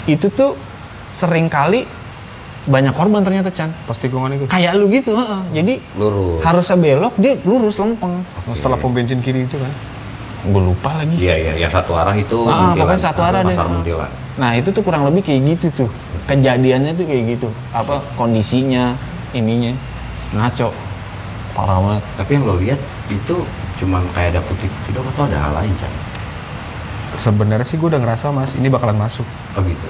Itu tuh sering kali banyak korban ternyata Chan. Pas tikungan itu. Kayak lu gitu. Jadi Lurus. harusnya belok, dia lurus lempeng. Setelah pom bensin kiri itu kan. Gue lupa lagi. Iya, yang satu arah itu Muntilan. Pokoknya satu arah deh. Pasar Muntilan. Nah itu tuh kurang lebih kayak gitu tuh. Kejadiannya tuh kayak gitu. Apa kondisinya, ininya ngaco. Parah banget. Tapi yang lo lihat itu cuman kayak ada putih-putih doang atau ada hal lain, Chan? Sebenarnya sih gue udah ngerasa mas, ini bakalan masuk. Oh gitu.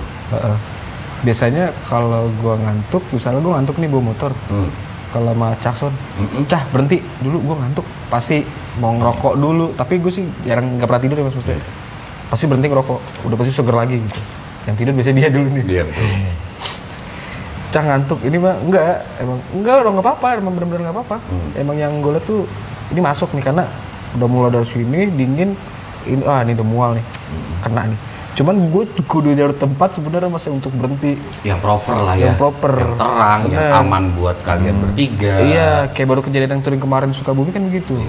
Biasanya kalau gue ngantuk, misalnya gue ngantuk nih bawa motor. Kalau sama Cakson, Cah berhenti dulu, gue ngantuk. Pasti mau ngerokok dulu, tapi gue sih jarang nggak pernah tidur ya mas maksudnya. Pasti berhenti ngerokok, udah pasti seger lagi gitu. Yang tidur biasanya dia dulu nih. Iya betul. Cah ngantuk, ini mah enggak udah nggak apa-apa, emang bener-bener nggak apa-apa. Emang yang gue liat tuh ini masuk nih karena udah mulai dari sini dingin, ini udah mual nih, kena nih. Cuman gue kudu nyari tempat sebenarnya masih untuk berhenti. Yang proper lah ya. Yang proper. Yang terang, Bener. yang aman buat kalian bertiga. Iya, kayak baru kejadian yang touring kemarin Sukabumi kan begitu.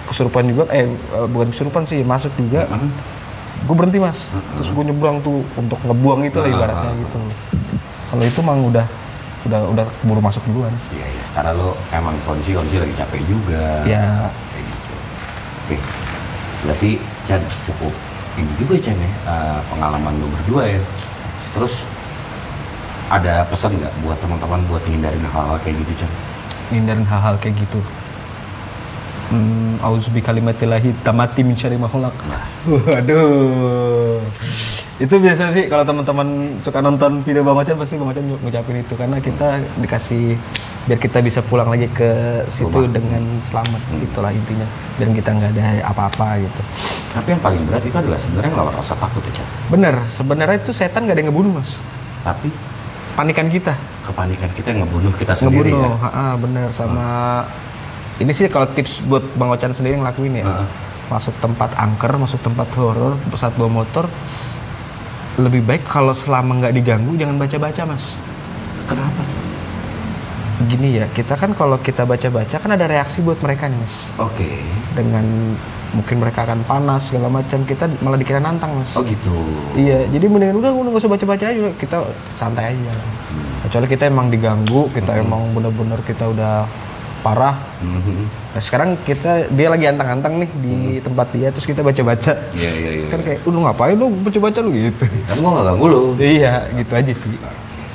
Kesurupan juga, bukan kesurupan sih, masuk juga. Gue berhenti mas, terus gue nyebrang tuh untuk ngebuang itu lah ibaratnya gitu. Kalau itu mang udah buru masuk duluan. Iya, karena lo emang kondisi lagi capek juga. Iya. Oke, berarti Chan cukup ini juga Chan ya, pengalaman lo berdua ya. Terus ada pesan nggak buat teman-teman buat hindarin hal-hal kayak gitu Chan? Hindarin hal-hal kayak gitu. Auzubi kalimatillahi tamati min syarri ma khalaq. Waduh. Itu biasa sih kalau teman-teman suka nonton video Bang Ochan pasti Bang Ochan ngucapin itu karena kita dikasih biar kita bisa pulang lagi ke situ dengan selamat. Itulah intinya. Dan kita nggak ada apa-apa gitu. Tapi yang paling berat itu adalah sebenarnya ngelawan rasa takut ya Chan. Bener, sebenarnya itu setan nggak ada yang ngebunuh mas. Tapi Panikan kita. kepanikan kita yang ngebunuh kita sendiri Ngebunuh, ya. bener sama. Ini sih kalau tips buat Bang Ochan sendiri yang lakuin ya. Masuk tempat angker, masuk tempat horor saat bawa motor. Lebih baik kalau selama nggak diganggu jangan baca-baca mas. Kenapa? Gini ya, kita kan kalau kita baca-baca kan ada reaksi buat mereka nih mas. Oke. Dengan mungkin mereka akan panas segala macam, kita malah dikira nantang mas. Oh gitu. Iya, jadi mendingan udah nggak usah baca-baca aja, kita santai aja. Kecuali kita emang diganggu, kita emang bener-bener kita udah parah. Nah, sekarang dia lagi antang-antang nih di tempat dia, terus kita baca-baca. Iya. Kan kayak, lu ngapain lu baca-baca lu gitu. Kan gua nggak ganggu lu. Iya, gitu aja sih.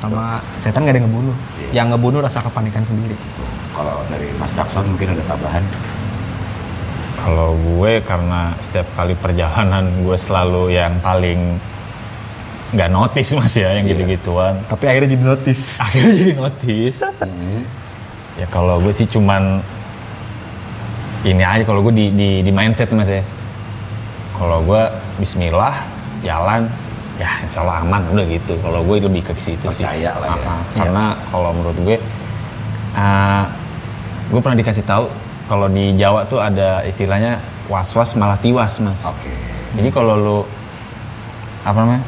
Sama setan nggak ada yang ngebunuh. Yang ngebunuh rasa kepanikan sendiri. Kalau dari Mas Cakson mungkin ada tambahan. Kalau gue karena setiap kali perjalanan gue selalu yang paling nggak notice mas ya yang gitu-gituan. Tapi akhirnya jadi notice. Akhirnya jadi notice. Ya kalau gue sih cuman ini aja kalau gue di mindset mas ya. Kalau gue Bismillah jalan ya insya Allah aman udah gitu. Kalau gue lebih ke situ sih. Percaya lah ya. Karena kalau menurut gue pernah dikasih tahu kalau di Jawa tuh ada istilahnya was-was malah tiwas mas. Oke. Jadi kalau lu apa namanya?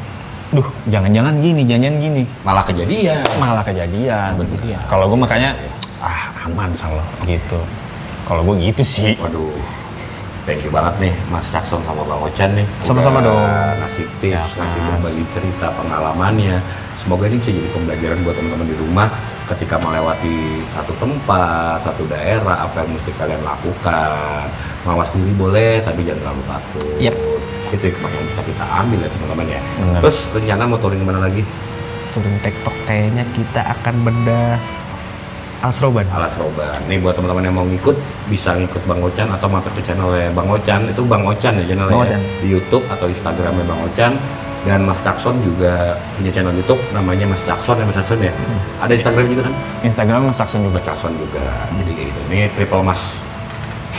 Duh, jangan-jangan gini. Malah kejadian. Kalau gue makanya aman salah gitu. Kalau gue gitu sih. Waduh. Thank you banget nih Mas Cakson sama Bang Ochan nih. Sama-sama dong. Ngasih tips, ngasih berbagi cerita pengalamannya. Semoga ini bisa jadi pembelajaran buat teman-teman di rumah ketika melewati satu tempat, satu daerah, apa yang mesti kalian lakukan. Mawas diri boleh, tapi jangan terlalu takut. Yep. Itu hikmah yang bisa kita ambil ya teman-teman ya. Bener. Terus rencana mau touring kemana lagi? Touring TikTok kayaknya kita akan bedah Alas Roban. Alas Roban. Nih buat teman-teman yang mau ngikut, bisa ngikut Bang Ocan atau mampir ke channelnya Bang Ocan. Itu Bang Ocan ya channelnya Bang ya? Ocan. Di YouTube atau Instagramnya Bang Ocan. Dan Mas Cakson juga punya channel YouTube namanya Mas Cakson ya, Mas Cakson ya. Ada Instagram juga kan? Instagram Mas Cakson juga. Mas Cakson juga. Jadi kayak gitu. Ini triple Mas.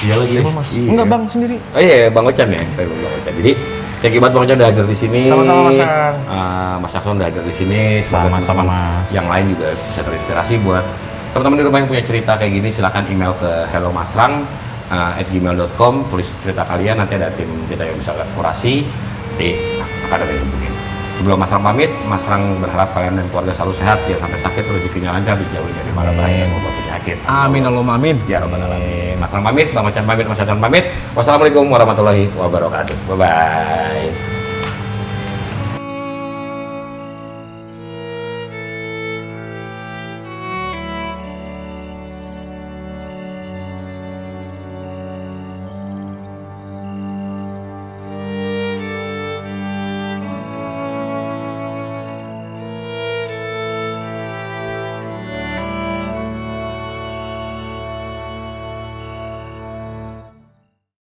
Iya lagi. Mas. Iya. Enggak Bang sendiri. Oh iya, Bang Ocan ya, triple Bang Ocan. Jadi thank you banget Bang Ocan udah hadir di sini. Sama-sama Mas Kang. Mas Cakson udah hadir di sini. Semoga Sama-sama, teman-teman Mas. yang lain juga bisa terinspirasi buat teman-teman di rumah yang punya cerita kayak gini. Silahkan email ke hellomasrang@gmail.com, tulis cerita kalian, nanti ada tim kita yang bisa kurasi, nanti akan ada yang hubungin. Sebelum Mas Rang pamit, Mas Rang berharap kalian dan keluarga selalu sehat, jangan sampai sakit, rezekinya lancar, dijauhi dari mara bahaya dan wabah penyakit. Amin Allahumma amin. Ya Rabbal Alamin. Mas Rang pamit, Bang Ocan pamit, Mas Ocan pamit. Wassalamualaikum warahmatullahi wabarakatuh. Bye bye.